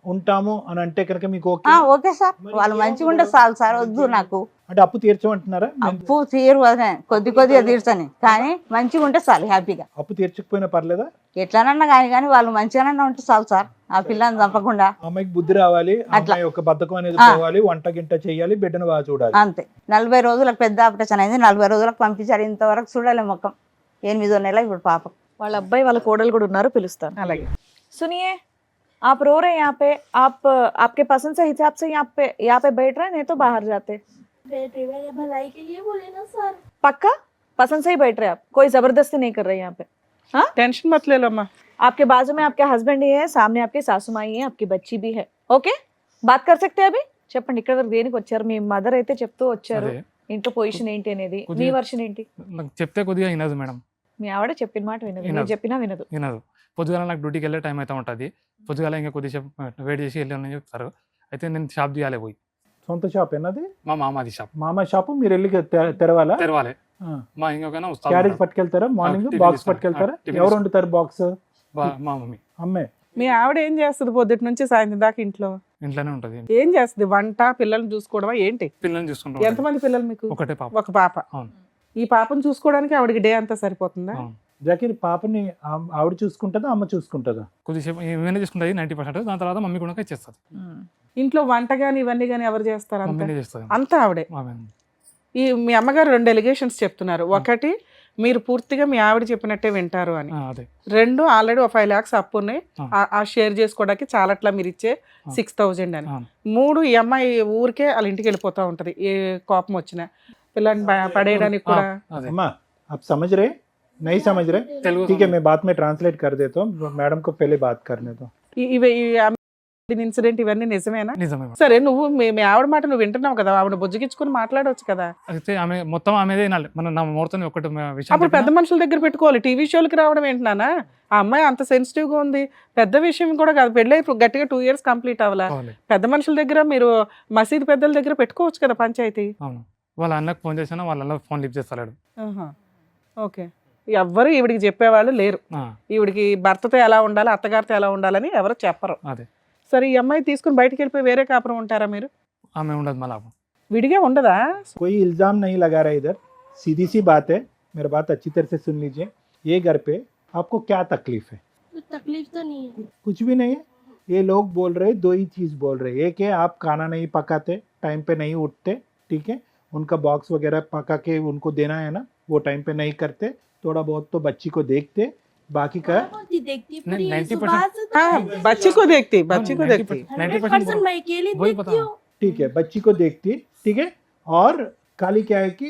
ఉంటాము అని అంటే కనుక మీకు ఓకే? ఓకే సార్, వాళ్ళు మంచిగా ఉంటే చాలు సార్. వద్దు నాకు అంటే అప్పు తీర్చమంటున్నారా? అప్పు తీరు వదిలే, కొద్దిగా తీర్చని, కానీ మంచిగా ఉంటే చాలు, హ్యాపీగా. అప్పు తీర్చకపోయినా పర్లేదా? ఎట్లానన్నా కానీ వాళ్ళు మంచిగానన్నా ఉంటే చాలు సార్. ఆ పిల్లని చంపకుండా. అమ్మాయికి బుద్ధి రావాలి, అమ్మాయి యొక్క బద్ధకం అనేది పోవాలి, వంట గింట చేయాలి, బిడ్డను బాగా చూడాలి. అంతే. 40 రోజులకు పెద్ద ఆపరేషన్ అయింది, 40 రోజులకు పంపించారు. ఇంతవరకు చూడాలి ముఖం. 8వ నెల ఇప్పుడు పాప. వాళ్ళ అబ్బాయి వాళ్ళ కోడలు కూడా ఉన్నారు, పిలుస్తాను. అలాగే. సునియే आप रो रहे हैं यहाँ पे, आप आपके पसंद से हिसाब से यहाँ पे बैठ रहे हैं, नहीं तो बाहर जाते। बेटे मेरे भलाई के लिए बोले ना सर। पक्का पसंद से ही बैठ रहे हैं आप, कोई जबरदस्ती नहीं कर रहे यहाँ पे? हाँ, टेंशन मत ले लो अम्मा। आपके बाजू में आपके हस्बैंड ही है, सामने आपकी सासू माई है, आपकी बच्ची भी है। ఓకే, బాత్ कर सकते हैं अभी? చెప్పండి, ఇక్కడ వరకు దేనికి వచ్చారు? మీ మదర్ అయితే చెప్తూ వచ్చారు అదే. ఇంట్లో పొజిషన్ ఏంటి అనేది. మీ కొద్దిగా- వర్షన్ ఏంటి? నాకు చెప్తే కొద్దిగా వినదు మేడం, మీ ఆవిడ చెప్పిన మాట వినదు, మీరు వినదు. చెప్పినా వినదు. వినదు. పొద్దుగాల నాకు డ్యూటీకి వెళ్ళే టైం అయితే ఉంటుంది, పొద్దుగాల ఇంకా కొద్దిసేపు వెయిట్ చేసి వెళ్ళాలని చెప్తారు. అయితే నేను షాప్ తీయాలి పోయి, సొంత షాప్ ఏనది? మా మామాది షాప్ మామ షాపు మీరు వెళ్ళి తెరవాలా? తెరవాలి. ఆ. మా ఇంకొకైనా క్యారేజ్ వస్తాను, పట్టుకెళ్తారా? మార్నింగ్ టిఫిన్ బాక్స్ ఇస్తాను. పట్టుకెళ్తారా? టిఫిన్ ఎవరు ఇస్తాను. వండుతారు బాక్స్? మా మమ్మీ అమ్మే. మీ ఆవిడ ఏం చేస్తుంది పొద్దుటి నుంచి సాయంత్రం దాకా ఇంట్లో? ఇంట్లోనే ఉంటుంది. ఏం చేస్తుంది? వంట, పిల్లల్ని చూసుకోవడమా ఏంటి? పిల్లల్ని చూసుకుంటాం. ఎంతమంది పిల్లలు మీకు? ఒకటే పాప. ఒక పాప. అవును. ఈ పాపను చూసుకోవడానికి ఆవిడకి డే అంతా సరిపోతుందా? అవును. జాకిర్ పాపని ఆవిడ చూసుకుంటుందా అమ్మ చూసుకుంటుందా? కొద్దిసేపు ఏమైనా చేసుకుంటుంది 90%, దాని తర్వాత మమ్మీ కూడా ఇచ్చేస్తుంది. ఇంట్లో వంట గాని ఇవన్నీ గాని ఎవరు చేస్తారు? అంతా మమ్మీనే చేస్తుంది. అంతా ఆవిడే. ఆమె. ఈ మీ అమ్మగారు 2 ఎలిగేషన్స్ చెప్తున్నారు. ఒకటి, మీరు పూర్తిగా మీ ఆవిడ చెప్పినట్టే వింటారు అని. అదే. 2, ఆల్రెడీ ఒక 5 lakhs అప్పు ఉన్నాయి, ఆ. ఆ షేర్ చేసుకోవడానికి చాలట్లా మీరు ఇచ్చే 6,000 అని. అవును. 3, ఈ అమ్మాయి ఊరికే వాళ్ళ ఇంటికి వెళ్ళిపోతా ఉంటది ఏ కోపం వచ్చినా, పిల్లల్ని పడేయడానికి కూడా. అదే. अम्मा आप समझ रहे? नहीं समझ रहे? తెలుగు ठीक है, मैं बाद में ट्रांसलेट कर देता हूँ, मैडम को पहले बात करने दो. ఇవి ఇన్సిడెంట్ ఇవన్నీ నిజమేనా? నిజమే మేడం. సరే, నువ్వు మీ ఆవిడ మాట నువ్వు వింటున్నావు కదా, ఆవిడ బుజ్జగించుకుని మాట్లాడవచ్చు కదా. అయితే ఆమె మొత్తం ఆమెదే వినాలి. మన నా మూర్తని ఒకటి విషయం అప్పుడు పెద్ద చెప్పినా, మనుషుల దగ్గర పెట్టుకోవాలి. టీవీ షోలకి రావడం ఏంటన్నా? ఆ అమ్మాయి అంత సెన్సిటివ్ గా ఉంది, పెద్ద విషయం కూడా కాదు. పెళ్ళి గట్టిగా 2 years కంప్లీట్ అవ్వాలా. కావాలి. పెద్ద మనుషుల దగ్గర మీరు మసీదు పెద్దల దగ్గర పెట్టుకోవచ్చు కదా పంచాయతీ. అవును. వాళ్ళ అన్నకు ఫోన్ చేసినా వాళ్ళ అన్న ఫోన్ లిఫ్ట్ చేస్తాడు. ఓకే, ఎవ్వరు ఈవిడికి చెప్పేవాళ్ళు లేరు. ఈవిడికి భర్తతో ఎలా ఉండాలి, అత్తగారితో ఎలా ఉండాలని ఎవరు చెప్పరు. అదే. సరే, ఈ అమ్మాయి తీసుకుని బయటికి వెళ్ళిపోయి వేరే కాపురం ఉంటారా మీరు? ఆమె ఉండదు మళ్ళీ. విడిగా ఉండదా? कोई इल्ज़ाम नहीं लगा रहा इधर, सीधी सी बात है, मेरी बात अच्छी तरह से सुन लीजिए. ये घर पे आपको क्या तकलीफ है? कुछ तकलीफ तो नहीं है। कुछ भी नहीं है. ये लोग बोल रहे, 2 ही चीज़ बोल रहे. एक है आप खाना नहीं पकाते, टाइम पे नहीं उठते, ठीक है, उनका बॉक्स वगैरह पका के उनको देना है ना, वो टाइम पे नहीं करते, थोड़ा बहुत तो बच्ची को देखते, बाकी का होती देखती पूरी 90% सुबह से तो हाँ, बच्ची को देखती, बच्ची को देखती. 100% मैं अकेली वही देखती पता। हूँ। ठीक है, बच्ची को देखती, ठीक है. और खाली क्या है कि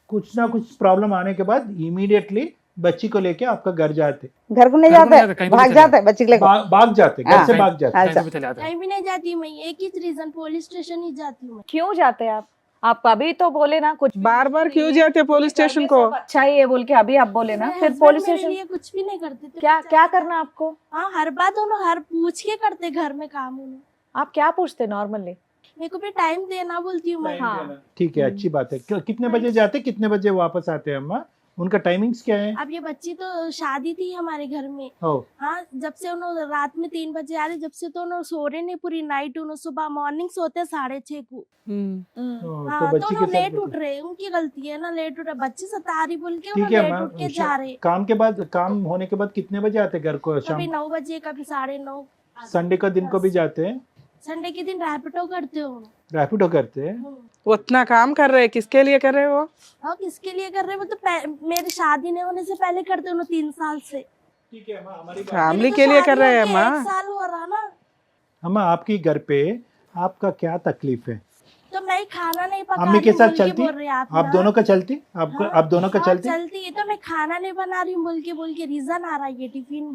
कुछ ना कुछ प्रॉब्लम आने के बाद इमीडिएटली बच्ची को लेके आपका घर जाते, घर को नहीं घर को नहीं जाते, जाते, कहीं पे भाग चले जाते बच्ची को लेकर. भाग जाते, घर हाँ. से भाग जाते. अच्छा. चले जाते हैं. कहीं भी नहीं जाती मैं, एक ही रीजन, पुलिस स्टेशन ही जाती हूँ मैं। क्यों जाते हैं आप अभी तो बोले ना कुछ बार बार क्यों जाते पुलिस स्टेशन को? अच्छा ही है बोल के अभी आप बोले ना, मेरे फिर husband पुलिस मेरे स्टेशन लिए कुछ भी नहीं करते थे। क्या करना आपको? हाँ, हर बात उन्होंने हर पूछ के करते घर में काम उन्होंने। आप क्या पूछते नॉर्मली? मेरे को भी टाइम देना बोलती हूँ मैं। हाँ. ठीक है, अच्छी बात है. कितने बजे जाते, कितने बजे वापस आते हैं अम्मा? उनका टाइमिंग्स क्या है? अब ये बच्ची तो शादी थी हमारे घर में। ओ, हाँ, जब से उन्होंने रात में 3 बजे आ रहे, जब से तो उन्होंने सो रहे नहीं पूरी नाइट, उन्होंने सुबह मॉर्निंग सोते 6:30 को। हाँ, तो तो बच्ची के उन्होंने लेट साथ उठ रहे, उनकी गलती है ना, लेट उठ रहे, बच्ची सता रही बोल के ठीक उन्होंने है लेट अम्मा. उठ के जा रहे। काम के बाद, काम होने के बाद कितने बजे आते घर को? कभी शाम 9 बजे, कभी 9:30। संडे का दिन को भी जाते हैं? संडे के दिन रैपिडो करते हो? रैपिडो करते हैं? उतना काम कर रहे, किसके लिए कर रहे हो? हाँ, किसके लिए कर रहे? वो तो मेरी शादी नहीं होने से पहले करते उन्होंने 3 साल से। ठीक है अम्मा, हमारी फैमिली मेरी तो के लिए कर शादी रहे हैं होके माँ. 1 साल हो रहा ना, अम्मा आपकी घर पे आपका क्या तकलीफ है? तो मैं खाना नहीं पका अम्मी रही के हूँ साथ बोल के चलती? बोल रहे हैं आप ना। दोनों का चलती? हाँ, आप दोनों का हाँ, चलती? चलती है तो मैं खाना नहीं बना रही हूँ बोल के रीजन आ रहा है ये टिफिन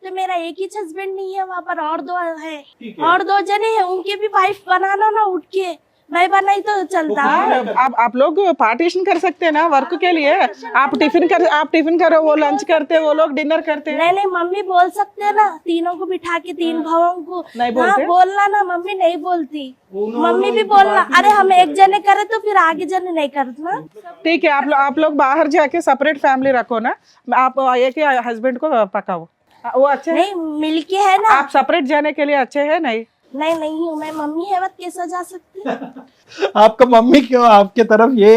तो मेरा एक ही हस्बैंड नहीं है, वहाँ पर और 2 है, ठीक और 2 जने हैं, उनके भी वाइफ बनाना ना उठ के, मैं बनाई तो चलता है। आप लोग पार्टीशन कर सकते हैं ना वर्क के लिए. आप टिफिन करो, वो लंच करते, वो लोग डिनर करते हैं. नहीं मम्मी बोल सकते हैं ना, तीनों को बिठा के 3 भावों को नहीं हाँ, बोलते? बोलना ना, मम्मी नहीं बोलती, मम्मी भी बोलना। अरे हम एक जने करे तो फिर आगे जने नहीं करना। ठीक है, आप लोग बाहर जाके सेपरेट फैमिली रखो ना. आप एक ही हस्बैंड को पकाओ, वो अच्छे हैं? नहीं मिलके है ना। आप सेपरेट जाने के लिए अच्छे हैं? नहीं हूँ मैं, मम्मी है वक्त कैसा जा सकती है? आपका मम्मी क्यों आपके तरफ ये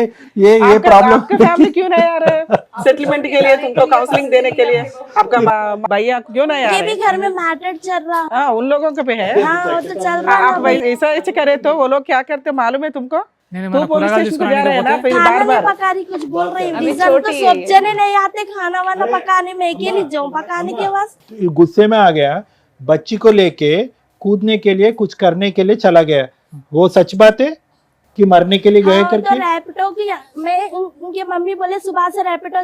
आपका प्रॉब्लम? फैमिली क्यों नहीं आ रहे सेटलमेंट के लिए, तुमको काउंसलिंग देने के लिए? आपका भैया क्यों नहीं आ ये भी रहे? घर में मैटर चल रहा। हाँ, उन लोगों के पे है. हाँ, वो तो चल रहा आप है। ऐसा करे तो वो लोग क्या करते मालूम है तुमको? నేను तू మన पुलिस కూరగాయలు स्टेशन को जा रहे हैं ना, తీసుకురావడానికి फिर खाना बार नहीं बार पका रही, कुछ बोल रही अभी रीजन तो छोटी है सब ये। जने नहीं आते खाना वाना पकाने में, अकेली जाऊँ पकाने के वास्ते। गुस्से में आ गया बच्ची को लेके कूदने के लिए कुछ करने के लिए चला गया, वो सच बात है कि मरने के लिए गए हाँ, तो करके? रैपिडो की मैं उनके मम्मी बोले सुबह से रैपिडो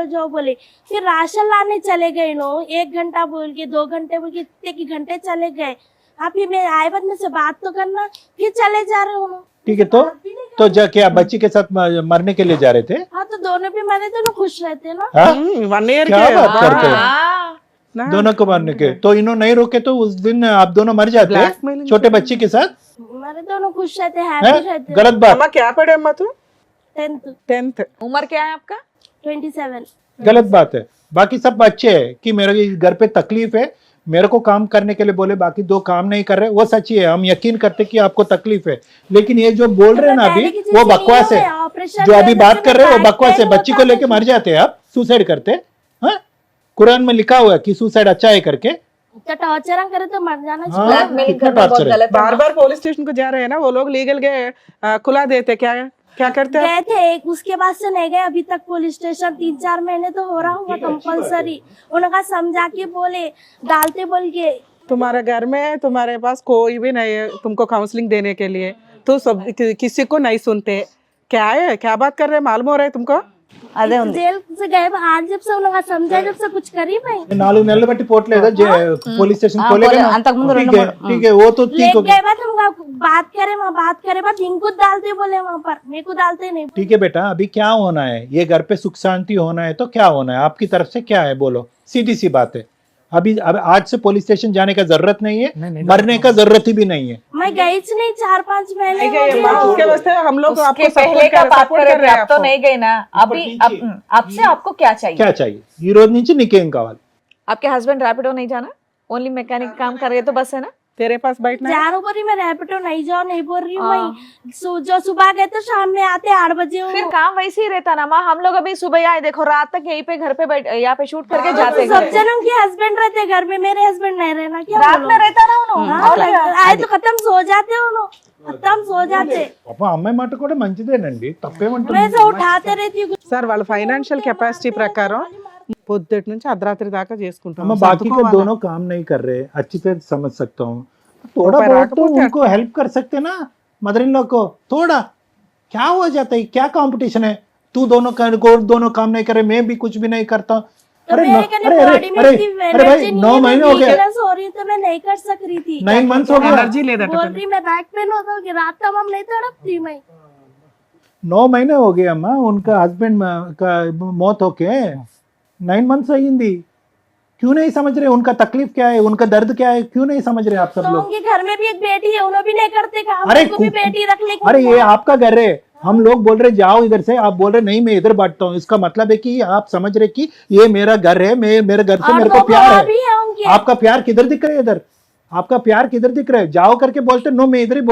जाओ बोले, फिर राशन लाने चले गए लोग, 1 घंटा बोल के 2 घंटे बोल के इतने की घंटे चले गए। हाँ फिर मैं आए बाद में से बात तो करना, फिर चले जा रहे हो। ठीक है, तो जाके आप बच्ची के साथ मरने के लिए जा रहे थे? हाँ तो दोनों भी मरे तो खुश रहते ना। हाँ? 1 year क्या के बात करते हैं? ना, दोनों को मारने के, तो इन्होंने नहीं रोके तो उस दिन आप दोनों मर जाते Blackmailing छोटे बच्ची के साथ? मरे दोनों खुश रहते, हैं? हैप्पी रहते। गलत बात, अम्मा क्या पढ़े अम्मा तू? 10th 10th। उम्र क्या है आपका? 27। गलत बात है। बाकी सब अच्छे है कि मेरे घर पे तकलीफ है, मेरे को काम करने के लिए बोले, बाकी 2 काम नहीं कर रहे, वो सच्ची है, हम यकीन करते कि आपको तकलीफ है, लेकिन ये जो बोल रहे हैं ना अभी वो बकवास है, जो अभी बात कर रहे हैं वो बकवास है। बच्ची को लेके मर जाते हैं आप, सुसाइड करते? हाँ, कुरान में लिखा हुआ है कि सुसाइड अच्छा है करके। तो टॉर्चर करे तो मर जाना हाँ, चाहिए। ब्लैकमेलिंग कितना करना बहुत torture है। गलत है। बार बार पुलिस स्टेशन को जा रहे हैं ना वो लोग, लीगल गए खुला देते, क्या क्या करते हैं? गए थे, उसके बाद से नहीं गए अभी तक पुलिस स्टेशन। 3-4 महीने तो हो रहा होगा कंपलसरी। उनका समझा के बोले, डालते बोल के। तुम्हारे घर में तुम्हारे पास कोई भी नहीं है तुमको काउंसलिंग देने के लिए, तो सब किसी को नहीं सुनते, क्या है, क्या बात कर रहे हैं, मालूम हो रहा है तुमको? అదే ఉంది. जेल से गए आज जब से उनका समझा, जब से कुछ करी भाई 4 నెలలు బట్టి పోట్లేదా पुलिस स्टेशन हाँ, खोलेगा बोले, ना? अंतकुमुंదు ठीक 2 है, 3 ठीक है, वो तो ले ठीक हो गए बाद हम बात करे, वहाँ बात करे बाद इनको डालते बोले वहाँ पर, मेरे को डालते नहीं। ठीक है बेटा, अभी क्या होना है, ये घर पे सुख शांति होना है तो क्या होना है, आपकी तरफ से क्या है बोलो, सीधी सी बात है। अभी अब आज से पुलिस स्टेशन जाने का जरूरत नहीं है, नहीं, मरने का जरूरत ही भी नहीं है। मैं गई च नहीं 4-5 महीने नहीं हो गए गए। अम्मा, उसके वास्ते हम लोग आपको उसके पहले का बात कर रहे थे, अब तो आपको। नहीं गए ना अभी। आपसे आपको क्या चाहिए? क्या चाहिए ఈ రోజు నుంచి నీకేం కావాలి? आपके हस्बैंड रैपिडो नहीं जाना, ओनली मैकेनिक काम कर रहे तो बस है ना? तेरे पास बैठना है? जा रहा हूँ बोल रही मैं, रैपिडो नहीं जाओ नहीं बोल रही हूँ। हाँ। मैं जो सुबह गए तो शाम में आते 8 बजे हूँ। फिर काम वैसे ही रहता ना माँ, हम लोग अभी सुबह आए, देखो रात तक यहीं पे घर पे बैठ, यहाँ पे शूट करके जाते सब घर। जनों के हस्बैंड रहते घर में, मेरे हस्बैंड नहीं रहना क्या रात बोलूं? में रहता ना उन्होंने। हाँ, और क्या? आए तो खत्म सो जाते हो लोग, खत्म सो जाते। పాపం అమ్మాయి మాట కూడా మంచిదేనండి, తప్పేమంటుంది? मैं से उठाते रहती हूँ। సార్ వాళ్ళ ఫైనాన్షియల్ కెపాసిటీ ప్రకారం పొద్దుటి నుంచి అర్ధరాత్రి దాకా చేసుకుంటాం, हम बाकी के दोनों काम नहीं कर रहे, अच्छी तरह समझ सकता हूँ, थोड़ा ऊपर बहुत आके तो पूछते उनको हेल्प कर सकते ना, मदर इन लॉ को थोड़ा। क्या हो जाता है, क्या कंपटीशन है, तू दोनों काम नहीं करे, मैं भी कुछ भी नहीं करता। तो अरे मेरे कहने अरे बॉडी में अरे इतनी अरे भाई एनर्जी 9 नहीं है, महीने मैं हो गए, weakness हो रही तो मैं नहीं कर सक रही थी। 9 मंथ्स हो गया, ఎనర్జీ లేదట बोल रही मैं बैक पेन होता कि रात तमाम नहीं तड़पती मैं। 9 महीने हो गए अम्मा, उनका हस्बैंड का मौत होके 9 मंथ्स अयिंदी, क्यों नहीं समझ रहे उनका तकलीफ क्या है, उनका दर्द क्या है, क्यों नहीं समझ रहे आप सब तो लोग? उनके घर में भी एक बेटी है, उन्होंने भी नहीं करते काम, अरे उनको भी बेटी रख ले। अरे ये आपका घर है, हम लोग बोल रहे जाओ इधर से, आप बोल रहे नहीं मैं इधर बांटता हूँ, इसका मतलब है कि आप समझ रहे कि ये मेरा घर है, मेरे घर से और मेरे 2 को प्यार गवाह है। भी है उनके। आपका प्यार किधर दिख रहा है इधर, आपका प्यार किधर दिख रहा है? जाओ करके बोलते नो मैं इधर ही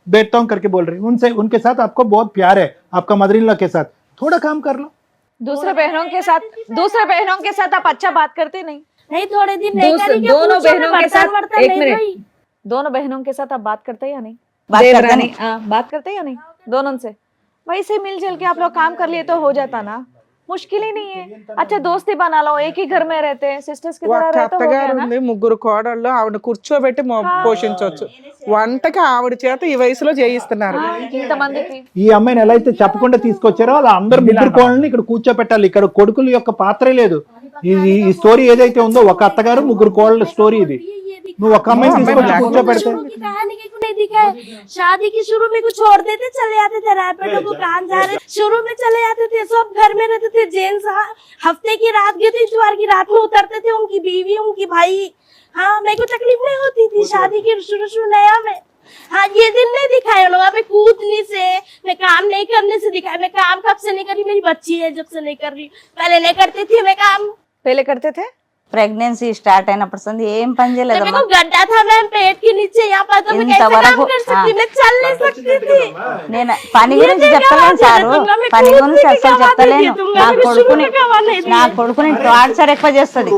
बैठता हूँ करके बोल रही, उनसे उनके साथ आपको बहुत प्यार है, आपका मदर इन लॉ के साथ थोड़ा काम कर लो। दूसरे बहनों के साथ आप अच्छा बात करते नहीं? नहीं थोड़े दिन नहीं करी कि दोनों पूछो, मैं बहनों के बर्तन साथ वर्तन एक नहीं मिनट, धोई। दोनों बहनों के साथ आप बात करते या नहीं? बात करते देवरानी, नहीं। हाँ, बात करते या नहीं दोनों से? वैसे मिलजुल के आप लोग काम कर लिए तो हो जाता ना, मुश्किल ही नहीं है। अच्छा दोस्ती बना लो, एक ही घर में रहते हैं, सिस्टर्स की तरह ఒక रहते हो गया అత్తగారు ना। ఉంది, 3 కోడళ్ళు, ఆవిడ కూర్చోబెట్టి పోషించవచ్చు, వంటకి ఆవిడ చేత ఈ వయసులో చేయిస్తున్నారు. ఇంతమందికి ఈ అమ్మాయిని ఎలా అయితే చెప్పకుండా తీసుకొచ్చారో అలా అందరు 3 కోళ్ళని ఇక్కడ కూర్చోపెట్టాలి, ఇక్కడ కొడుకుల యొక్క పాత్రే లేదు. ఈ స్టోరీ ఏదైతే ఉందో ఒక అత్తగారు 3 కోళ్ళ స్టోరీ ఇది, నువ్వు ఒక అమ్మాయిని తీసుకొచ్చి కూర్చోపెడితే शुरू की कहानी की नहीं दिखाए। शादी की शुरू में कुछ छोड़ देते चले जाते थे, रैपिडो को काम जा रहे शुरू में चले जाते थे, सब घर में रहते थे। जेंट्स हफ्ते की रात गए थे, इतवार की रात में उतरते थे, उनकी बीवी उनकी भाई। हाँ मेरे को तकलीफ नहीं होती थी शादी की शुरू नया में। हाँ ये दिन नहीं दिखाए लोग, पे कूदने से, मैं काम नहीं करने से दिखाया। मैं काम कब से नहीं करी, मेरी बच्ची है जब से नहीं कर रही, पहले नहीं करती थी मैं काम। पहले करते थे? ప్రెగ్నెన్సీ స్టార్ట్ అయినప్పుడు సంది ఏం పని जब मेरे చేయలేదమ్మా. को गड्ढा था मैम पेट के नीचे, यहाँ पर तो मैं कैसे काम कर सकती, मैं चल नहीं सकती थी। నేను పని గురించి చెప్తలేను సారు, పని గురించి అసలు చెప్తలేను. నా కొడుకుని టార్చర్ ఎక్కువ చేస్తుంది.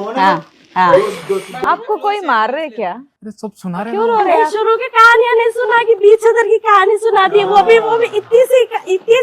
आपको कोई मार रहे क्या? अरे सब सुना रहे क्यों ना। रो रहे हैं? शुरू की कहानियां नहीं सुना कि 20,000 की कहानी सुना दी, वो भी इतनी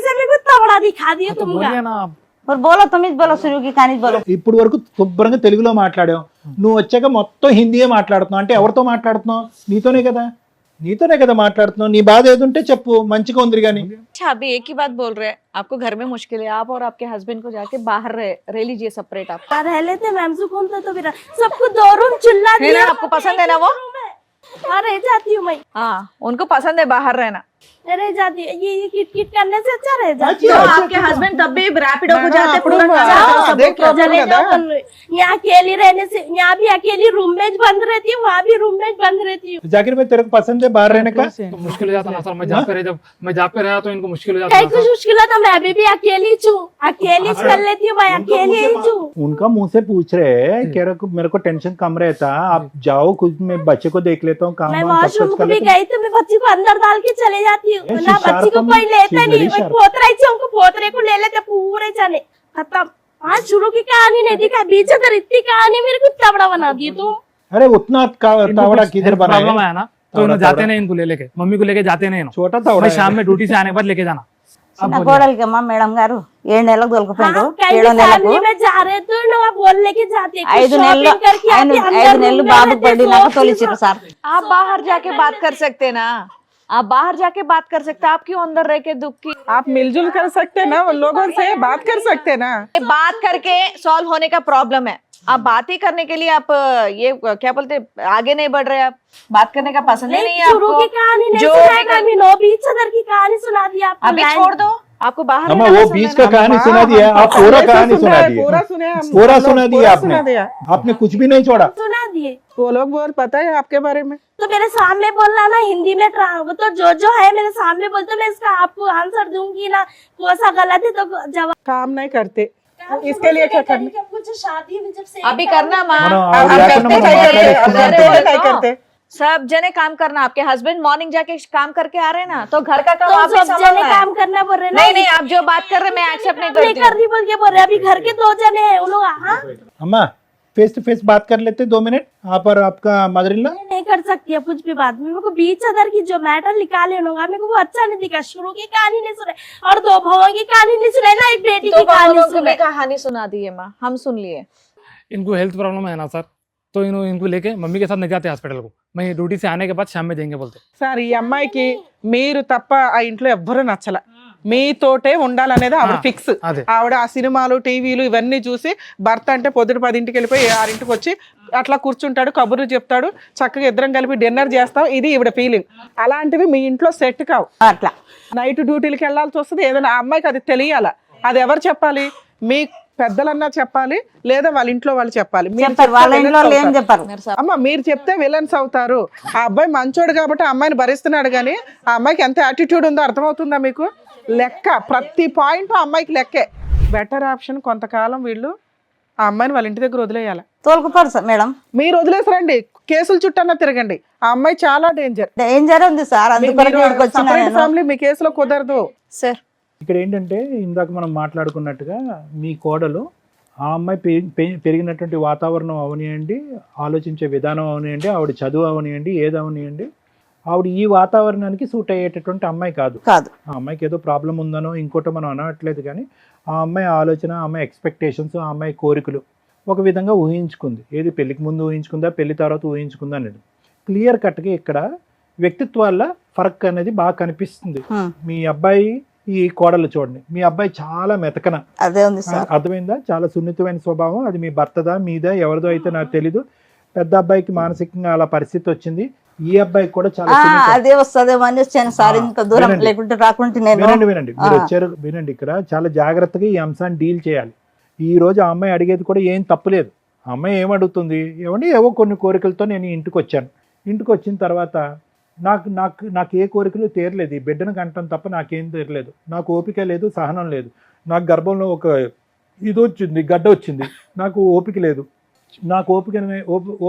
से मेरे को तवड़ा दिखा दिया तुमका। बोलिए ना आप, और बोलो तुम ही बोलो शुरू की कहानी बोलो ఇప్పుడు వరకు శుభ్రంగా తెలుగులో మాట్లాడావు, నువ్వు వచ్చాక మొత్తం హిందీయే మాట్లాడుతున్నావు. అంటే ఎవరితో మాట్లాడుతున్నావు? నీతోనే కదా మాట్లాడుతున్నావు. నీ బాధ ఏది ఉంటే చెప్పు, మంచిగా ఉంది కానీ. अच्छा अभी एक ही बात बोल रहे हैं, आपको घर में मुश्किल है, आप और आपके हस्बैंड को जाके बाहर रह लीजिए सेपरेट आप। रह लेते मैम, सुकून तो फिर सबको 2 रूम चुल्ला है ना, दिया। आपको पसंद है ना वो? हाँ रह जाती हूँ मैं, हाँ उनको पसंद है बाहर रहना। रह जाती है, ये किट किट करने से अच्छा रह जाती तो हूँ। आपके हस्बैंड तब भी रैपिडो को जाते అప్పుడు पूरा అదే सब problem चले కదా. जाओ बोल रहे। यहाँ अकेली रहने से, यहाँ भी अकेली रूममेट बंद रहती हूँ, वहाँ भी रूममेट बंद रहती हूँ। जाकिर भाई तेरे को पसंद है बाहर रहने का? तो मुश्किल हो जाता ना सर, मैं जहाँ पे रह जब मैं जहाँ पे रहा तो इनको मुश्किल हो जाता कहीं ना कुछ सर। मुश्किल है तो मैं अभी भी अकेली छू, अकेली कर लेती हूँ, मैं अकेली ही छू। उनका मुंह से पूछ रहे हैं कि मेरे को टेंशन कम रहता, आप जाओ, कुछ मैं बच्चे को देख लेता हूँ, काम मैं वाम सब वॉशरूम कुछ को कर भी लेता हूँ. गई तो मैं बच्ची को अंदर डाल के चले जाती हूँ, Yes, ना she's बच्ची को sharp, कोई लेता she's नहीं। very मैं sharp. पोतरा ही उनको पोतरे को ले लेते पूरे जाने, खत्म। आज शुरू की कहानी नहीं दिखा, बीच अगर इतनी कहानी मेरे को इतना बड़ा बना दी तुम। अरे उतना इनको तावड़ा कुछ किधर health बना प्रॉब्लम है? आया ना तो तावड़ा, इन्हों जाते तावड़ा। नहीं, इनको लेके मम्मी को लेके जाते नहीं, छोटा तावड़ा मैं है. शाम में ड्यूटी से आने के बाद लेके जाना। अब చిన్న बोलिए। కోడలికి అమ్మ మేడం గారు 7 నెలలకు దొరికిపోయిండ్రు, हाँ, कहीं 7 నెలలకు फैमिली में जा रहे तो ना बोल लेके जाते, कुछ 5 నెలలు shopping करके आते, अंदर 5 room నెలలు में బాబు रहते, పడినాక सोफे తోలిచ్చిర్రు సార్. आप बाहर जाके बात कर सकते ना, आप बाहर जाके बात कर सकते, आप क्यों अंदर रह के दुख की आप मिलजुल कर सकते ना, उन लोगों से बात कर सकते ना. बात करके सॉल्व होने का प्रॉब्लम है। आप बात ही करने के लिए आप ये क्या बोलते आगे नहीं बढ़ रहे, आप बात करने का पसंद ही नहीं है शुरू की आपको। कहानी नहीं जो सुनाएगा, भी कर- मीनो बीच अदर की कहानी सुना दी आपको। अभी लाइन- छोड़ दो, आपको बाहर अम्मा रहना वो पसंद बीच है का ना? कहानी सुना दिया, आप पूरा ऐसा कहानी सुना है, दिया, पूरा सुने हम, पूरा हम लोग सुना दिया पूरा आपने. सुना दिया. आपने कुछ भी नहीं छोड़ा. सुना दिए वो लोग बोल पता है आपके बारे में. तो मेरे सामने बोलना ना, हिंदी में तो जो है मेरे सामने बोलते, मैं इसका आपको आंसर दूंगी ना, कौन सा गलत है तो जवाब। काम नहीं करते, इसके लिए क्या करना? कुछ शादी में जब से अभी करना माँ, మనం अब ఆవిడ हम లేకుండా करते మనం क्या करते, अब మాట్లాడేస్తున్నాం करते అంటే. क्या करते. सब जने काम करना। आपके हस्बैंड मॉर्निंग जाके काम करके आ रहे हैं ना, तो घर का काम तो आप भी सब जने संभालना है। काम करना बोल रहे ना, नहीं नहीं, आप जो बात कर रहे हैं मैं एक्सेप्ट नहीं नहीं करती कर हूँ। रही बोल के बोल रहे, अभी घर के 2 जने हैं, उन लोग हाँ अम्मा फेस टू फेस बात कर लेते 2 मिनट, आप और आपका मदर इन लॉ. नहीं कर सकती है कुछ भी बात। मेरे को बीच अदर की जो मैटर निकाले लोग, मेरे को वो अच्छा नहीं दिखा। शुरू की कहानी नहीं सुने और 2 भावों की कहानी नहीं सुने ना, एक बेटी तो की कहानी बहनों को सुने। भी कहानी सुना दी है माँ, हम सुन लिए। इनको हेल्थ प्रॉब्लम है ना सर, तो इनको लेके मम्मी के साथ नहीं जाते हॉस्पिटल को, मैं ड्यूटी से आने के बाद शाम में देंगे बोलते। సార్ ఈ అమ్మాయికి మీరు తప్ప ఆ ఇంట్లో ఎవ్వరూ నచ్చల, మీతోటే ఉండాలనేది ఆవిడ ఫిక్స్. అదే. ఆవిడ ఆ సినిమాలు టీవీలు ఇవన్నీ చూసి భర్త అంటే పొద్దున 10ంటికి వెళ్ళిపోయి 6ంటికి వచ్చి అట్లా కూర్చుంటాడు, కబుర్లు చెప్తాడు, చక్కగా ఇద్దరం కలిపి డిన్నర్ చేస్తాం, ఇది ఈవిడ ఫీలింగ్. అలాంటివి మీ ఇంట్లో సెట్ కావు. అట్లా నైట్ డ్యూటీలకి వెళ్ళాల్సి వస్తుంది, ఏదైనా ఆ అమ్మాయికి అది తెలియాల. అది ఎవరు చెప్పాలి? మీ పెద్దలన్నా చెప్పాలి, లేదా వాళ్ళ ఇంట్లో వాళ్ళు చెప్పాలి. మీరు చెప్పారు, చెప్తే వాళ్ళ ఇంట్లో విలన్స్ ఏం అవుతారు. చెప్పారు? అమ్మ మీరు చెప్తే విలన్స్ అవుతారు. ఆ అబ్బాయి మంచోడు కాబట్టి ఆ అమ్మాయిని భరిస్తున్నాడు, కానీ ఆ అమ్మాయికి ఎంత యాటిట్యూడ్ ఉందో అర్థమవుతుందా మీకు? లెక్క, ప్రతి పాయింట్ ఆ అమ్మాయికి లెక్కే. బెటర్ ఆప్షన్ కొంతకాలం వీళ్ళు ఆ అమ్మాయిని వాళ్ళ ఇంటి దగ్గర వదిలేయాలి. తోలుకుపోరు సార్ మేడం, మీరు వదిలేసరండి, కేసులు చుట్టన్నా తిరగండి. ఆ అమ్మాయి చాలా డేంజర్. డేంజర్ ఉంది సార్, అందుకొరకు ఇక్కడికి వచ్చిన నేను. ఫ్యామిలీ మీ కేసులో కుదరదు. सर ఇక్కడ ఏంటంటే ఇందాక మనం మాట్లాడుకున్నట్టుగా మీ కోడలు ఆ అమ్మాయి పెరిగినటువంటి వాతావరణం అవనియండి, ఆలోచించే విధానం అవనియండి, ఆవిడ చదువు అవనియండి, ఏది అవనియండి, ఆవిడ ఈ వాతావరణానికి సూట్ అయ్యేటటువంటి అమ్మాయి కాదు. కాదు, ఆ అమ్మాయికి ఏదో ప్రాబ్లం ఉందనో ఇంకోటో మనం అనట్లేదు, కానీ ఆ అమ్మాయి ఆలోచన, ఆ అమ్మాయి ఎక్స్పెక్టేషన్స్, ఆ అమ్మాయి కోరికలు ఒక విధంగా ఊహించుకుంది. ఏది పెళ్లికి ముందు ఊహించుకుందా, పెళ్లి తర్వాత ఊహించుకుందా అనేది క్లియర్ కట్గా ఇక్కడ వ్యక్తిత్వాల ఫరక్ అనేది బాగా కనిపిస్తుంది. మీ అబ్బాయి ఈ కోడలు చూడండి, మీ అబ్బాయి చాలా మెతకన, అదే ఉంది సార్. అర్థమైందా? చాలా సున్నితమైన స్వభావం. అది మీ భర్తదా మీదా ఎవరిదో అయితే నాకు తెలీదు. పెద్ద అబ్బాయికి మానసికంగా అలా పరిస్థితి వచ్చింది, ఈ అబ్బాయికి కూడా చాలా సున్నితం. అదే వస్తుందేమో అని వచ్చాను సార్, ఇంకా దూరం వినండి. లేకుంటే రాకుంటే నేను. వినండి మీరు వచ్చారు, వినండి. ఇక్కడ చాలా జాగ్రత్తగా ఈ అంశాన్ని డీల్ చేయాలి. ఈ రోజు ఆ అమ్మాయి అడిగేది కూడా ఏం తప్పులేదు. ఆ అమ్మాయి ఏమడుగుతుంది, ఏమండి ఏవో కొన్ని కోరికలతో నేను ఇంటికి వచ్చాను, ఇంటికి వచ్చిన తర్వాత నాకు నాకు నాకు ఏ కోరికలు తీరలేదు, ఈ బిడ్డను కంటం తప్ప నాకేం తీరలేదు, నాకు ఓపిక లేదు, సహనం లేదు, నాకు గర్భంలో ఒక ఇది వచ్చింది, గడ్డ వచ్చింది, నాకు ఓపిక లేదు, నాకు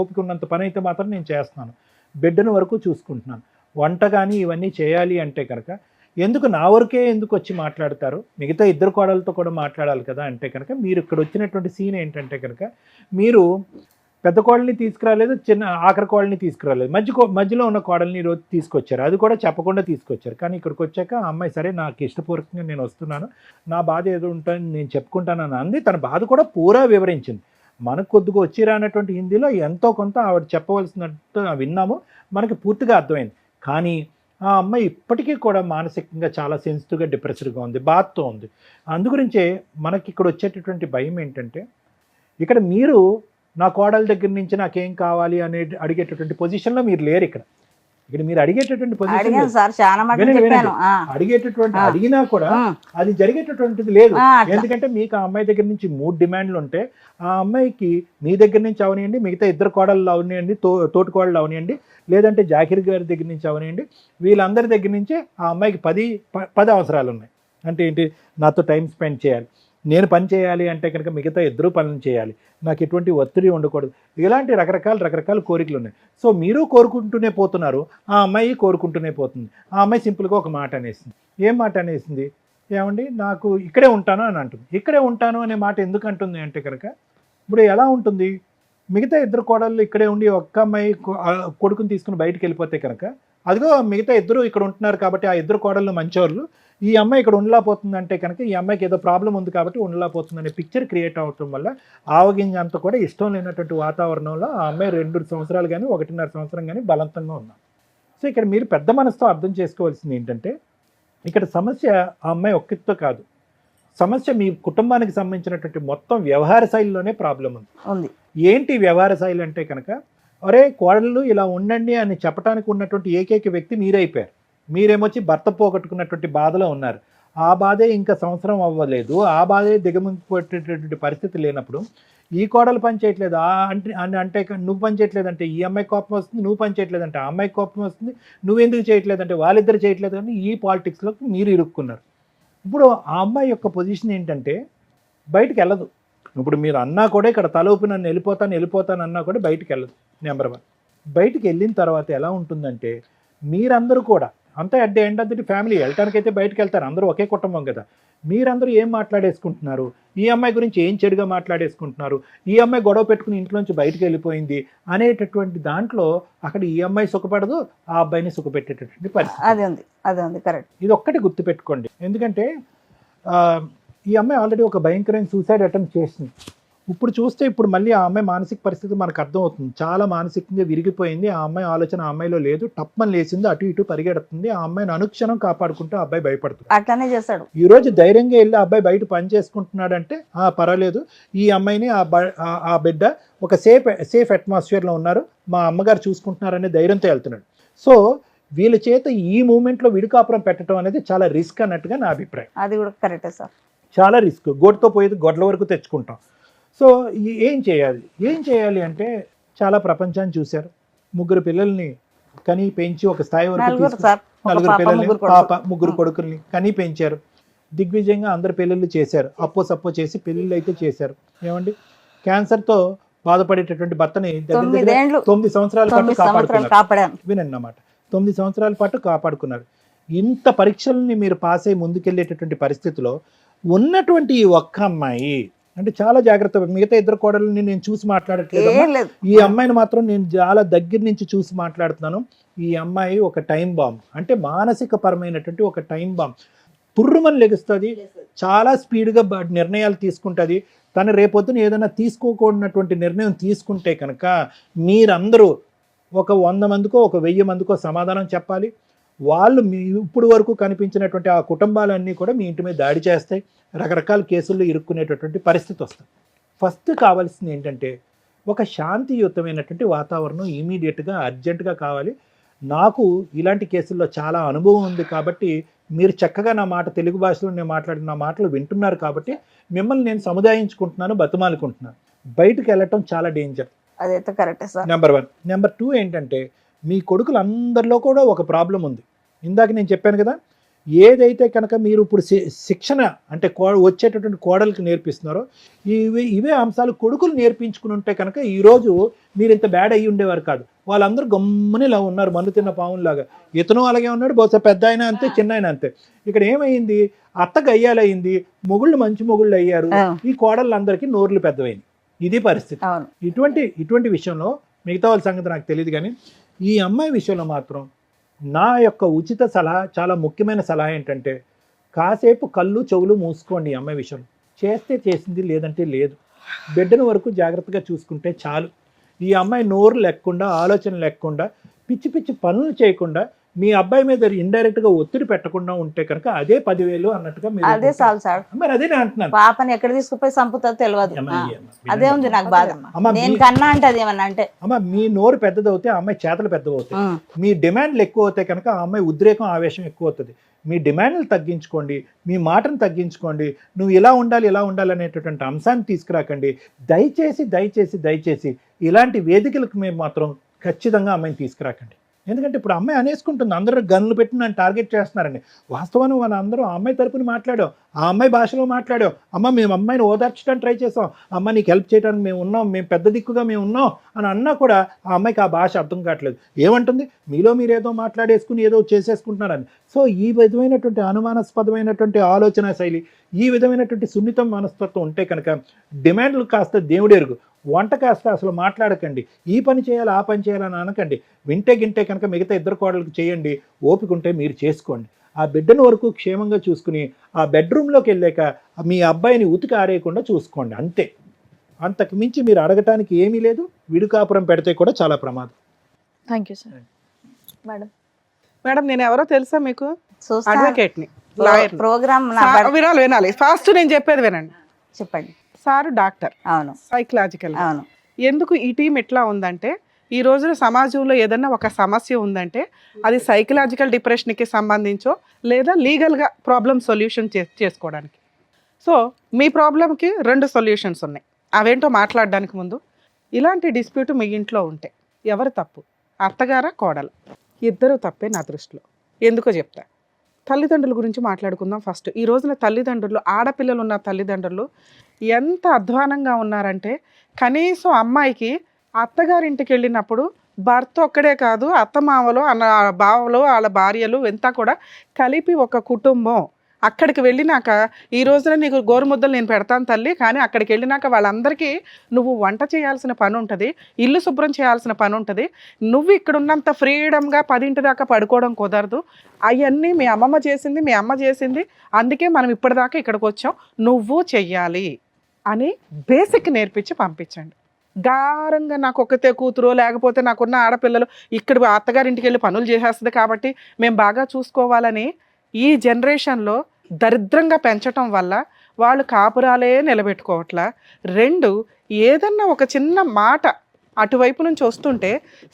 ఓపిక ఉన్నంత పని అయితే మాత్రం నేను చేస్తున్నాను, బిడ్డను వరకు చూసుకుంటున్నాను, వంట కానీ ఇవన్నీ చేయాలి అంటే కనుక ఎందుకు నా వరకే ఎందుకు వచ్చి మాట్లాడతారు, మిగతా ఇద్దరు కోడలతో కూడా మాట్లాడాలి కదా అంటే కనుక మీరు ఇక్కడ వచ్చినటువంటి సీన్ ఏంటంటే కనుక మీరు పెద్ద కోడల్ని తీసుకురాలేదు, చిన్న ఆఖరి కోడల్ని తీసుకురాలేదు, మధ్యలో ఉన్న కోడల్ని ఈరోజు తీసుకొచ్చారు. అది కూడా చెప్పకుండా తీసుకొచ్చారు. కానీ ఇక్కడికి వచ్చాక ఆ అమ్మాయి సరే నాకు ఇష్టపూర్వకంగా నేను వస్తున్నాను, నా బాధ ఏదో ఉంటుంది నేను చెప్పుకుంటానని అంది. తన బాధ కూడా పూరా వివరించింది. మనకు కొద్దిగా వచ్చి రానటువంటి హిందీలో ఎంతో కొంత ఆవిడ చెప్పవలసినట్టు విన్నాము, మనకి పూర్తిగా అర్థమైంది. కానీ ఆ అమ్మాయి ఇప్పటికీ కూడా మానసికంగా చాలా సెన్సిటివ్గా డిప్రెస్డ్గా ఉంది, బాధతో ఉంది. అందుగురించే మనకి ఇక్కడ వచ్చేటటువంటి భయం ఏంటంటే, ఇక్కడ మీరు నా కోడల దగ్గర నుంచి నాకేం కావాలి అనే అడిగేటటువంటి పొజిషన్లో మీరు లేరు. ఇక్కడ మీరు అడిగేటటువంటి పొజిషన్ అడిగాను సార్, చాలా మటుకు చెప్పాను. అడిగేటటువంటి అడిగినా కూడా అది జరిగేటటువంటిది లేదు. ఎందుకంటే మీకు ఆ అమ్మాయి దగ్గర నుంచి 3 డిమాండ్లు ఉంటే ఆ అమ్మాయికి మీ దగ్గర నుంచి అవనియండి, మిగతా 2 కోడళ్ళు అవనియండి, తోటి కోడళ్ళు అవనియండి, లేదంటే జాకిర్ గారి దగ్గర నుంచి అవనియండి, వీళ్ళందరి దగ్గర నుంచి ఆ అమ్మాయికి 10 అవసరాలు ఉన్నాయి. అంటే ఏంటి, నాతో టైం స్పెండ్ చేయాలి, నేను పని చేయాలి అంటే కనుక మిగతా 2 పనులు చేయాలి, నాకు ఎటువంటి ఒత్తిడి ఉండకూడదు, ఇలాంటి రకరకాల కోరికలు ఉన్నాయి. సో మీరు కోరుకుంటూనే పోతున్నారు, ఆ అమ్మాయి కోరుకుంటూనే పోతుంది. ఆ అమ్మాయి సింపుల్గా ఒక మాట అనేసింది. ఏం మాట అనేసింది? ఏమండి నాకు ఇక్కడే ఉంటాను అని అంటుంది. ఇక్కడే ఉంటాను అనే మాట ఎందుకు అంటుంది అంటే కనుక, ఇప్పుడు ఎలా ఉంటుంది, మిగతా 2 కోడళ్ళు ఇక్కడే ఉండి ఒక్క అమ్మాయి కొడుకుని తీసుకుని బయటికి వెళ్ళిపోతే కనుక, అదిగో మిగతా 2 ఇక్కడ ఉంటున్నారు కాబట్టి ఆ 2 కోడళ్ళు మంచోళ్ళు, ఈ అమ్మాయి ఇక్కడ ఉండలేకపోతుంది అంటే కనుక ఈ అమ్మాయికి ఏదో ప్రాబ్లం ఉంది కాబట్టి ఉండలేకపోతుంది అనే పిక్చర్ క్రియేట్ అవటం వల్ల ఆవగింజ అంతా కూడా ఇష్టం లేనటువంటి వాతావరణంలో ఆ అమ్మాయి 2 సంవత్సరాలు కానీ 1.5 సంవత్సరం కానీ బలవంతంగా ఉన్నాం. సో ఇక్కడ మీరు పెద్ద మనసుతో అర్థం చేసుకోవాల్సింది ఏంటంటే, ఇక్కడ సమస్య ఆ అమ్మాయి ఒక్కటితో కాదు, సమస్య మీ కుటుంబానికి సంబంధించినటువంటి మొత్తం వ్యవహార శైలిలోనే ప్రాబ్లం ఉంది. ఏంటి వ్యవహార శైలి అంటే కనుక, అరే కోడళ్ళు ఇలా ఉండండి అని చెప్పడానికి ఉన్నటువంటి ఏకైక వ్యక్తి మీరైపోయారు. మీరేమొచ్చి భర్త పోగొట్టుకున్నటువంటి బాధలో ఉన్నారు. ఆ బాధే ఇంకా సంవత్సరం అవ్వలేదు, ఆ బాధే దిగమింగిపోయేటటువంటి పరిస్థితి లేనప్పుడు ఈ కోడలు పని చేయట్లేదు అంటే నువ్వు పని చేయట్లేదంటే ఈ అమ్మాయి కోపం వస్తుంది, నువ్వు పని చేయట్లేదంటే ఆ అమ్మాయి కోపం వస్తుంది, నువ్వెందుకు చేయట్లేదంటే వాళ్ళిద్దరు చేయట్లేదు అని ఈ పాలిటిక్స్లోకి మీరు ఇరుక్కున్నారు. ఇప్పుడు ఆ అమ్మాయి యొక్క పొజిషన్ ఏంటంటే బయటికి వెళ్ళదు. ఇప్పుడు మీరు అన్నా కూడా ఇక్కడ తలూపి నన్ను వెళ్ళిపోతాను అన్నా కూడా బయటికి వెళ్ళదు. నెంబర్ 1. బయటికి వెళ్ళిన తర్వాత ఎలా ఉంటుందంటే, మీరందరూ కూడా అంతా at the end of the family వెళ్ళటానికైతే బయటకు వెళ్తారు, అందరూ ఒకే కుటుంబం కదా, మీరందరూ ఏం మాట్లాడేసుకుంటున్నారు, ఈ అమ్మాయి గురించి ఏం చెడుగా మాట్లాడేసుకుంటున్నారు, ఈ అమ్మాయి గొడవ పెట్టుకుని ఇంట్లోంచి బయటకు వెళ్ళిపోయింది అనేటటువంటి దాంట్లో అక్కడ ఈ అమ్మాయి సుఖపడదు, ఆ అబ్బాయిని సుఖపెట్టేటటువంటి పరిస్థితి. అది ఉంది కరెక్ట్. ఇది ఒక్కటి గుర్తుపెట్టుకోండి. ఎందుకంటే ఈ అమ్మాయి ఆల్రెడీ ఒక భయంకరమైన సూసైడ్ అటెంప్ట్ చేసింది. ఇప్పుడు చూస్తే ఇప్పుడు మళ్ళీ ఆ అమ్మాయి మానసిక పరిస్థితి మనకు అర్థమవుతుంది. చాలా మానసికంగా విరిగిపోయింది. ఆ అమ్మాయి ఆలోచన ఆ అమ్మాయిలో లేదు, టప్మని లేచింది, అటు ఇటు పరిగెడుతుంది. ఆ అమ్మాయిని అనుక్షణం కాపాడుకుంటూ ఆ అబ్బాయి భయపడుతుంది. అట్లానే చేస్తాడు. ఈ రోజు ధైర్యంగా వెళ్ళి ఆ అబ్బాయి బయట పని చేసుకుంటున్నాడంటే పర్వాలేదు, ఈ అమ్మాయిని ఆ బిడ్డ ఒక సేఫ్ అట్మాస్ఫియర్లో ఉన్నారు, మా అమ్మగారు చూసుకుంటున్నారనే ధైర్యంతో వెళ్తున్నాడు. సో వీళ్ళ చేత ఈ మూమెంట్లో విడికాపురం పెట్టడం అనేది చాలా రిస్క్ అన్నట్టుగా నా అభిప్రాయం. అది కూడా కరెక్టే సార్, చాలా రిస్క్. గోటుతో పోయేది గొడ్ల వరకు తెచ్చుకుంటాం. సో ఏం చేయాలి అంటే, చాలా ప్రపంచాన్ని చూశారు. 3 పిల్లల్ని కని పెంచి ఒక స్థాయి వరకు 4 పిల్లల్ని, పాప 3 కొడుకుల్ని కని పెంచారు. దిగ్విజయంగా అందరు పెళ్ళిళ్ళు చేశారు, సప్పో చేసి పెళ్ళిళ్ళు అయితే చేశారు. ఏమండి, క్యాన్సర్తో బాధపడేటటువంటి భర్తని 9 సంవత్సరాల పాటు కాపాడుకున్నారు. వినండి అన్నమాట, 9 సంవత్సరాల పాటు కాపాడుకున్నారు. ఇంత పరీక్షల్ని మీరు పాస్ అయ్యి ముందుకెళ్ళేటటువంటి పరిస్థితిలో ఉన్నటువంటి ఈ ఒక్క అమ్మాయి అంటే చాలా జాగ్రత్త. మిగతా 2 కోడళ్ళని నేను చూసి మాట్లాడట్లేదు, ఈ అమ్మాయిని మాత్రం నేను చాలా దగ్గర నుంచి చూసి మాట్లాడుతున్నాను. ఈ అమ్మాయి ఒక టైం బాంబ్, అంటే మానసిక పరమైనటువంటి ఒక టైం బాంబ్. పుర్రుమని లెగుస్తుంది, చాలా స్పీడ్గా నిర్ణయాలు తీసుకుంటుంది. తను రేపొద్దున ఏదైనా తీసుకోకూడనటువంటి నిర్ణయం తీసుకుంటే కనుక మీరందరూ ఒక 100 మందికో ఒక 1000 మందికో సమాధానం చెప్పాలి. వాళ్ళు మీ ఇప్పుడు వరకు కనిపించినటువంటి ఆ కుటుంబాలన్నీ కూడా మీ ఇంటి మీద దాడి చేస్తాయి, రకరకాల కేసుల్లో ఇరుక్కునేటటువంటి పరిస్థితి వస్తుంది. ఫస్ట్ కావాల్సింది ఏంటంటే, ఒక శాంతియుతమైనటువంటి వాతావరణం ఇమీడియట్గా అర్జెంటుగా కావాలి. నాకు ఇలాంటి కేసుల్లో చాలా అనుభవం ఉంది కాబట్టి మీరు చక్కగా నా మాట తెలుగు భాషలో నేను మాట్లాడిన నా మాటలు వింటున్నారు కాబట్టి మిమ్మల్ని నేను సముదాయించుకుంటున్నాను, బతిమాలుకుంటున్నాను. బయటకు వెళ్ళటం చాలా డేంజర్. అదైతే కరెక్టే సార్. నెంబర్ 1. నెంబర్ 2 ఏంటంటే, మీ కొడుకులందరిలో కూడా ఒక ప్రాబ్లం ఉంది. ఇందాక నేను చెప్పాను కదా, ఏదైతే కనుక మీరు ఇప్పుడు శిక్షణ అంటే వచ్చేటటువంటి కోడలికి నేర్పిస్తున్నారో ఇవే అంశాలు కొడుకులు నేర్పించుకుని ఉంటే కనుక ఈరోజు మీరు ఇంత బ్యాడ్ అయ్యి ఉండేవారు కాదు. వాళ్ళందరూ గమ్ముని ఇలా ఉన్నారు, మన్ను తిన్న పావులాగా. ఇతను అలాగే ఉన్నాడు, బహుశా పెద్ద అయినా అంతే, చిన్న అయినా అంతే. ఇక్కడ ఏమైంది, అత్త గయ్యాలయ్యింది, మొగుళ్ళు మంచి మొగుళ్ళు అయ్యారు, ఈ కోడళ్ళందరికీ నోర్లు పెద్దవైంది. ఇది పరిస్థితి. అవును. ఇటువంటి విషయంలో మిగతా వాళ్ళ సంగతి నాకు తెలియదు, కానీ ఈ అమ్మాయి విషయంలో మాత్రం నా యొక్క ఉచిత సలహా, చాలా ముఖ్యమైన సలహా ఏంటంటే, కాసేపు కళ్ళు చెవులు మూసుకోండి. ఈ అమ్మాయి విషయంలో చేస్తే చేసింది, లేదంటే లేదు. బిడ్డను వరకు జాగ్రత్తగా చూసుకుంటే చాలు. ఈ అమ్మాయి నోరు లేకుండా, ఆలోచన లేకుండా, పిచ్చి పిచ్చి పనులు చేయకుండా, మీ అబ్బాయి మీద ఇండైరెక్ట్గా ఒత్తిడి పెట్టకుండా ఉంటే కనుక అదే 10,000 అన్నట్టుగా మీరు అదే చాలు సార్. మరి అదే నేను అంటున్నాను. పాపని ఎక్కడ తీసుకుపోయి చంపుతుందో తెలియదు. అదే ఉంది నాకు బాధ. అమ్మ, నేను కన్నా అంటే అది ఏమన్నా అంటే అమ్మ, మీ నోరు పెద్దదవుతే ఆ అమ్మాయి చేతలు పెద్దవవుతాయి. మీ డిమాండ్లు ఎక్కువ అవుతాయి కనుక ఆ అమ్మాయి ఉద్రేకం, ఆవేశం ఎక్కువ అవుతుంది. మీ డిమాండ్లు తగ్గించుకోండి, మీ మాటను తగ్గించుకోండి. నువ్వు ఇలా ఉండాలి, ఇలా ఉండాలి అనేటటువంటి అంశాన్ని తీసుకురాకండి. దయచేసి దయచేసి దయచేసి ఇలాంటి వేదికలకు మేము మాత్రం ఖచ్చితంగా అమ్మాయిని తీసుకురాకండి. ఎందుకంటే ఇప్పుడు అమ్మాయి అనేసుకుంటుంది, అందరూ గన్నులు పెట్టి నన్ను టార్గెట్ చేస్తున్నారండి. వాస్తవాన్ని మన అందరూ ఆ అమ్మాయి తరపున మాట్లాడాం, ఆ అమ్మాయి భాషలో మాట్లాడాం. అమ్మ, మేము అమ్మాయిని ఓదార్చడానికి ట్రై చేసాం, అమ్మ నీకు హెల్ప్ చేయడానికి మేము ఉన్నాం, మేము పెద్ద దిక్కుగా మేము ఉన్నాం అని అన్నా కూడా ఆ అమ్మాయికి ఆ భాష అర్థం కావట్లేదు. ఏమంటుంది, మీలో మీరు ఏదో మాట్లాడేసుకుని ఏదో చేసేసుకుంటున్నారని. సో ఈ విధమైనటువంటి అనుమానాస్పదమైనటువంటి ఆలోచన శైలి, ఈ విధమైనటువంటి సున్నితం మనస్తత్వం ఉంటే కనుక డిమాండ్లు కాస్త దేవుడెరుగు, వంట కాస్త అసలు మాట్లాడకండి. ఈ పని చేయాలి, ఆ పని చేయాలని అనకండి. వింటే గింటే కనుక మిగతా ఇద్దరు కోడలకు చేయండి, ఓపిక ఉంటే మీరు చేసుకోండి. ఆ బిడ్డను వరకు క్షేమంగా చూసుకుని ఆ బెడ్రూమ్లోకి వెళ్ళాక మీ అబ్బాయిని ఉతికి ఆరేయకుండా చూసుకోండి, అంతే. అంతకు మించి మీరు అడగటానికి ఏమీ లేదు. విడుకాపురం పెడితే కూడా చాలా ప్రమాదం. Thank you sir. Madam madam, నేను ఎవరో తెలుసా మీకు? చూస్తా. అడ్వకేట్ని, లాయర్ని. ప్రోగ్రామ్ వినాలి ఫాస్ట్, నేను చెప్పేది వినండి. చెప్పండి. సార్ డాక్టర్, అవును, సైకలాజికల్. అవును. ఎందుకు ఈ టీం ఎట్లా ఉందంటే, ఈ రోజున సమాజంలో ఏదన్నా ఒక సమస్య ఉందంటే అది సైకలాజికల్ డిప్రెషన్కి సంబంధించో లేదా లీగల్గా ప్రాబ్లమ్ సొల్యూషన్ చేసుకోవడానికి. సో మీ ప్రాబ్లంకి 2 సొల్యూషన్స్ ఉన్నాయి. అవేంటో మాట్లాడడానికి ముందు, ఇలాంటి డిస్ప్యూట్ మీ ఇంట్లో ఉంటే ఎవరు తప్పు, అత్తగారా కోడలు? ఇద్దరు తప్పే నా దృష్టిలో. ఎందుకో చెప్తా. తల్లిదండ్రుల గురించి మాట్లాడుకుందాం ఫస్ట్. ఈ రోజున తల్లిదండ్రులు, ఆడపిల్లలు ఉన్న తల్లిదండ్రులు ఎంత అధ్వానంగా ఉన్నారంటే, కనీసం అమ్మాయికి అత్తగారింటికి వెళ్ళినప్పుడు భర్త ఒక్కడే కాదు, అత్తమామలు, అన్న బావలు, వాళ్ళ భార్యలు ఎంత కూడా కలిపి ఒక కుటుంబం. అక్కడికి వెళ్ళినాక, ఈ రోజున నీకు గోరుముద్దలు నేను పెడతాను తల్లి, కానీ అక్కడికి వెళ్ళినాక వాళ్ళందరికీ నువ్వు వంట చేయాల్సిన పని ఉంటుంది, ఇల్లు శుభ్రం చేయాల్సిన పని ఉంటుంది. నువ్వు ఇక్కడ ఉన్నంత ఫ్రీడమ్గా 10 దాకా పడుకోవడం కుదరదు. అవన్నీ మీ అమ్మమ్మ చేసింది, మీ అమ్మ చేసింది, అందుకే మనం ఇప్పటిదాకా ఇక్కడికి వచ్చాం, నువ్వు చెయ్యాలి అని బేసిక్ నేర్పించి పంపించండి. గారంగా నాకు ఒక్కతే కూతురు, లేకపోతే నాకున్న ఆడపిల్లలు ఇక్కడ అత్తగారింటికి వెళ్ళి పనులు చేసేస్తుంది కాబట్టి మేము బాగా చూసుకోవాలని ఈ జనరేషన్లో దరిద్రంగా పెంచటం వల్ల వాళ్ళు కాపురాలే నిలబెట్టుకోవట్లా. 2, ఏదన్నా ఒక చిన్న మాట అటువైపు నుంచి వస్తుంటే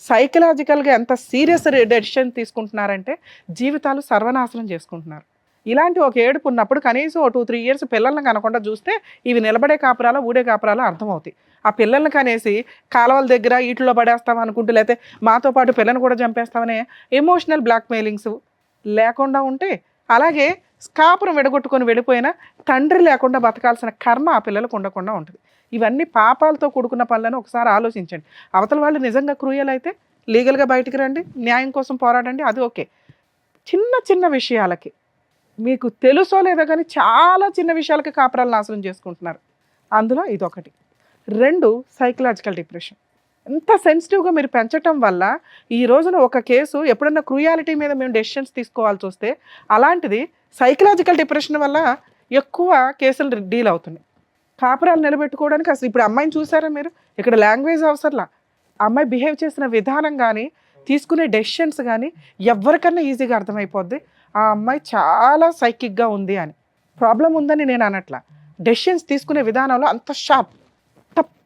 సైకలాజికల్గా ఎంత సీరియస్ డెసిషన్ తీసుకుంటున్నారంటే జీవితాలు సర్వనాశనం చేసుకుంటున్నారు. ఇలాంటి ఒక ఏడుపు ఉన్నప్పుడు కనీసం 2-3 ఇయర్స్ పిల్లల్ని కనకుండా చూస్తే ఇవి నిలబడే కాపురాలో, ఊడే కాపురాలో అర్థమవుతాయి. ఆ పిల్లల్ని కనేసి కాలువల దగ్గర ఈటిలో పడేస్తాం అనుకుంటూ, లేకపోతే మాతో పాటు పిల్లని కూడా చంపేస్తామనే ఎమోషనల్ బ్లాక్మెయిలింగ్స్ లేకుండా ఉంటే, అలాగే కాపురం విడగొట్టుకొని వెళ్ళిపోయినా తండ్రి లేకుండా బతకాల్సిన కర్మ ఆ పిల్లలకు ఉండకుండా ఉంటుంది. ఇవన్నీ పాపాలతో కూడుకున్న పనులను ఒకసారి ఆలోచించండి. అవతల వాళ్ళు నిజంగా క్రూయల్ అయితే లీగల్గా బయటికి రండి, న్యాయం కోసం పోరాడండి, అది ఓకే. చిన్న చిన్న విషయాలకి, మీకు తెలుసో లేదో కానీ చాలా చిన్న విషయాలకి కాపురాలు నాశనం చేసుకుంటున్నారు. అందులో ఇదొకటి. 2, సైకలాజికల్ డిప్రెషన్. ఎంత సెన్సిటివ్గా మీరు పెంచటం వల్ల ఈ రోజున ఒక కేసు ఎప్పుడన్నా క్రూయాలిటీ మీద మేము డెసిషన్స్ తీసుకోవాల్సి వస్తే, అలాంటిది సైకలాజికల్ డిప్రెషన్ వల్ల ఎక్కువ కేసులు డీల్ అవుతున్నాయి. కాపురాలు నిలబెట్టుకోవడానికి అసలు ఇప్పుడు అమ్మాయిని చూసారా మీరు? ఇక్కడ లాంగ్వేజ్ అవసరంలా, అమ్మాయి బిహేవ్ చేసిన విధానం కానీ, తీసుకునే డెసిషన్స్ కానీ ఎవరికన్నా ఈజీగా అర్థమైపోద్ది ఆ అమ్మాయి చాలా సైకిక్గా ఉంది అని. ప్రాబ్లం ఉందని నేను అనట్లా, డెసిషన్స్ తీసుకునే విధానంలో అంత షార్ప్,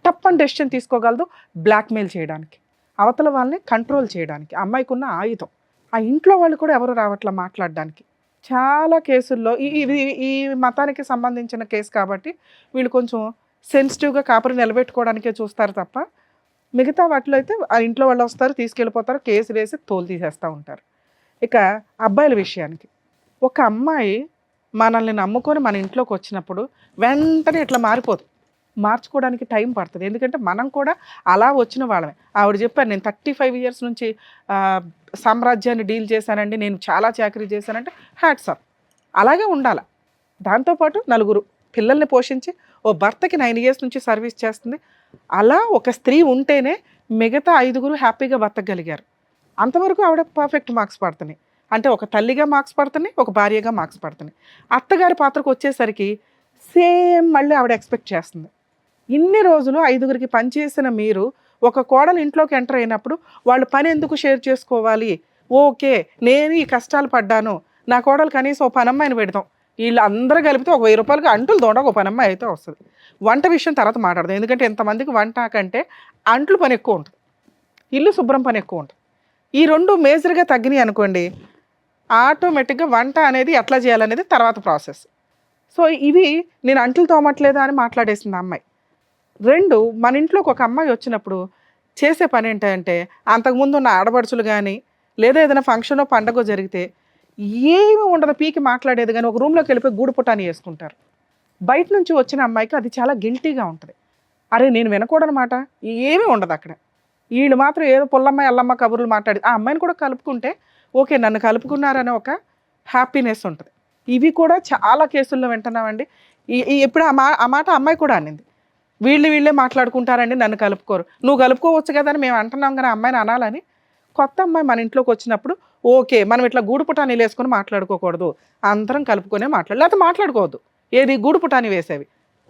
టప్ అని డెసిషన్ తీసుకోగలదు బ్లాక్మెయిల్ చేయడానికి, అవతల వాళ్ళని కంట్రోల్ చేయడానికి. అమ్మాయికి ఉన్న ఆయుధం. ఆ ఇంట్లో వాళ్ళు కూడా ఎవరు రావట్లా మాట్లాడడానికి. చాలా కేసుల్లో ఈ మతానికి సంబంధించిన కేసు కాబట్టి వీళ్ళు కొంచెం సెన్సిటివ్గా కాపురం నిలబెట్టుకోవడానికే చూస్తారు తప్ప, మిగతా వాటిలో అయితే ఆ ఇంట్లో వాళ్ళు వస్తారు, తీసుకెళ్ళిపోతారు, కేసు వేసి తోలు తీసేస్తూ ఉంటారు. ఇక అబ్బాయిల విషయానికి, ఒక అమ్మాయి మనల్ని నమ్ముకొని మన ఇంట్లోకి వచ్చినప్పుడు వెంటనే ఇట్లా మారిపోదు. మార్చుకోవడానికి టైం పడుతుంది. ఎందుకంటే మనం కూడా అలా వచ్చిన వాళ్ళమే. ఆవిడ చెప్పారు, నేను 35 ఇయర్స్ నుంచి సామ్రాజ్యాన్ని డీల్ చేశానండి, నేను చాలా చాకరీ చేశానంటే హ్యాట్స్ ఆఫ్. అలాగే ఉండాలి. దాంతోపాటు 4 పిల్లల్ని పోషించి, ఓ భర్తకి 9 ఇయర్స్ నుంచి సర్వీస్ చేస్తుంది, అలా ఒక స్త్రీ ఉంటేనే మిగతా 5గురు హ్యాపీగా బతకగలిగారు. అంతవరకు ఆవిడ పర్ఫెక్ట్ మార్క్స్ పడుతున్నాయి. అంటే ఒక తల్లిగా మార్క్స్ పడుతున్నాయి, ఒక భార్యగా మార్క్స్ పడుతున్నాయి. అత్తగారి పాత్రకు వచ్చేసరికి సేమ్ మళ్ళీ ఆవిడ ఎక్స్పెక్ట్ చేస్తుంది. ఇన్ని రోజులు 5గురికి పని చేసిన మీరు ఒక కోడలు ఇంట్లోకి ఎంటర్ అయినప్పుడు వాళ్ళు పని ఎందుకు షేర్ చేసుకోవాలి? ఓకే, నేను ఈ కష్టాలు పడ్డాను, నా కోడలు కనీసం ఓ పనమ్మాయిని పెడతాం, వీళ్ళు అందరూ కలిపితే ఒక 1000 రూపాయలకి అంటులు తోడ ఒక పనమ్మాయి అయితే వస్తుంది. వంట విషయం తర్వాత మాట్లాడదాం, ఎందుకంటే ఎంతమందికి వంట కంటే అంట్లు పని ఎక్కువ ఉంటుంది, ఇల్లు శుభ్రం పని ఎక్కువ ఉంటుంది. ఈ రెండు మేజర్గా తగ్గినాయి అనుకోండి, ఆటోమేటిక్గా వంట అనేది ఎట్లా చేయాలనేది తర్వాత ప్రాసెస్. సో ఇవి నేను అంట్లు తోమట్లేదా అని మాట్లాడేసింది అమ్మాయి. 2, మన ఇంట్లోకి ఒక అమ్మాయి వచ్చినప్పుడు చేసే పని ఏంటంటే, అంతకుముందు ఉన్న ఆడపడుచులు కానీ లేదా ఏదైనా ఫంక్షనో పండగో జరిగితే ఏమీ ఉండదు, పీకి మాట్లాడేది కానీ ఒక రూమ్లోకి వెళ్ళిపోయి గూడు పుటాని వేసుకుంటారు. బయట నుంచి వచ్చిన అమ్మాయికి అది చాలా గిల్టీగా ఉంటుంది. అరే నేను వినకూడనమాట, ఏమీ ఉండదు అక్కడ. వీళ్ళు మాత్రం ఏదో పుల్లమ్మ ఎల్లమ్మ కబుర్లు మాట్లాడి ఆ అమ్మాయిని కూడా కలుపుకుంటే ఓకే, నన్ను కలుపుకున్నారనే ఒక హ్యాపీనెస్ ఉంటుంది. ఇవి కూడా చాలా కేసుల్లో వింటున్నామండి. ఇప్పుడు ఆ మాట అమ్మాయి కూడా అనింది, వీళ్ళే మాట్లాడుకుంటారండి, నన్ను కలుపుకోరు. నువ్వు కలుపుకోవచ్చు కదా అని మేము అంటున్నాం కానీ అమ్మాయిని అనాలని. కొత్త అమ్మాయి మన ఇంట్లోకి వచ్చినప్పుడు ఓకే, మనం ఇట్లా గూడు పుటానీలు వేసుకొని మాట్లాడుకోకూడదు, అందరం కలుపుకొనే లేకపోతే మాట్లాడుకోవద్దు. ఏది గూడు పుటాని వేసేవి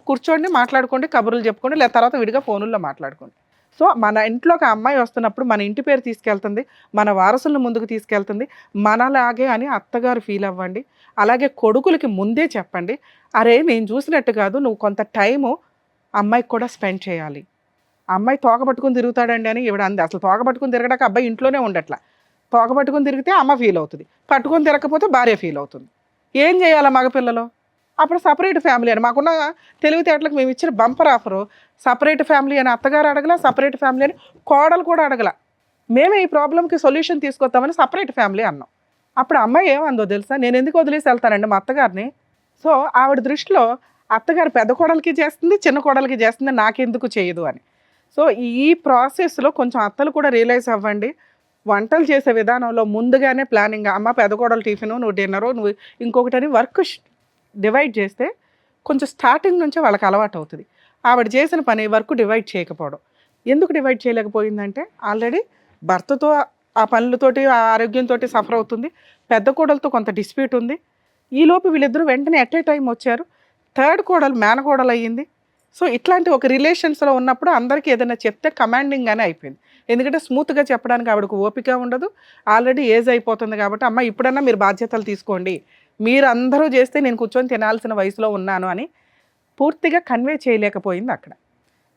కూర్చోండి, మాట్లాడుకోండి, కబుర్లు చెప్పుకోండి, లేదా తర్వాత విడిగా ఫోనుల్లో మాట్లాడుకోండి. సో మన ఇంట్లోకి అమ్మాయి వస్తున్నప్పుడు మన ఇంటి పేరు తీసుకెళ్తుంది, మన వారసులను ముందుకు తీసుకెళ్తుంది, మనలాగే అని అత్తగారు ఫీల్ అవ్వండి. అలాగే కొడుకులకి ముందే చెప్పండి, అరే నేను చూసినట్టు కాదు, నువ్వు కొంత టైము అమ్మాయికి కూడా స్పెండ్ చేయాలి. అమ్మాయి తోక పట్టుకుని తిరుగుతాడండి అని ఇవిడ అంది. అసలు తోక పట్టుకుని తిరగడానికి అబ్బాయి ఇంట్లోనే ఉండట్లా. తోక పట్టుకుని తిరిగితే అమ్మ ఫీల్ అవుతుంది, పట్టుకొని తిరగకపోతే భార్య ఫీల్ అవుతుంది. ఏం చేయాలి మగపిల్లలు? అప్పుడు సపరేట్ ఫ్యామిలీ అని మాకున్న తెలివితేటలకు మేము ఇచ్చిన బంపర్ ఆఫరు, సపరేట్ ఫ్యామిలీ అని అత్తగారు అడగల, సపరేట్ ఫ్యామిలీ అని కోడలు కూడా అడగల. మేమే ఈ ప్రాబ్లంకి సొల్యూషన్ తీసుకొస్తామని సపరేట్ ఫ్యామిలీ అన్నాం. అప్పుడు అమ్మాయి ఏమందో తెలుసా, నేను ఎందుకు వదిలేసి వెళ్తానండి మా అత్తగారిని. సో ఆవిడ దృష్టిలో అత్తగారు పెద్ద కోడలికి చేస్తుంది, చిన్న కోడలికి చేస్తుంది, నాకెందుకు చేయదు అని. సో ఈ ప్రాసెస్లో కొంచెం అత్తలు కూడా రియలైజ్ అవ్వండి. వంటలు చేసే విధానంలో ముందుగానే ప్లానింగ్, అమ్మ పెద్ద కోడలు టిఫిను, నువ్వు డిన్నరు, నువ్వు ఇంకొకటని వర్క్ డివైడ్ చేస్తే కొంచెం స్టార్టింగ్ నుంచే వాళ్ళకి అలవాటు అవుతుంది. ఆవిడ చేసిన పని వర్క్ డివైడ్ చేయకపోవడం. ఎందుకు డివైడ్ చేయలేకపోయిందంటే ఆల్రెడీ భర్తతో ఆ పనులతోటి ఆ ఆరోగ్యంతో సఫర్ అవుతుంది, పెద్ద కోడలతో కొంత డిస్ప్యూట్ ఉంది. ఈలోపు వీళ్ళిద్దరూ వెంటనే ఎట్ ఏ టైం వచ్చారు, థర్డ్ కోడలు మేనకోడలు అయ్యింది. సో ఇట్లాంటి ఒక రిలేషన్స్లో ఉన్నప్పుడు అందరికీ ఏదైనా చెప్తే కమాండింగ్గానే అయిపోయింది. ఎందుకంటే స్మూత్గా చెప్పడానికి ఆవిడకు ఓపిక ఉండదు, ఆల్రెడీ ఏజ్ అయిపోతుంది. కాబట్టి అమ్మ ఇప్పుడన్నా మీరు బాధ్యతలు తీసుకోండి, మీరు అందరూ చేస్తే నేను కూర్చొని తినాల్సిన వయసులో ఉన్నాను అని పూర్తిగా కన్వే చేయలేకపోయింది అక్కడ.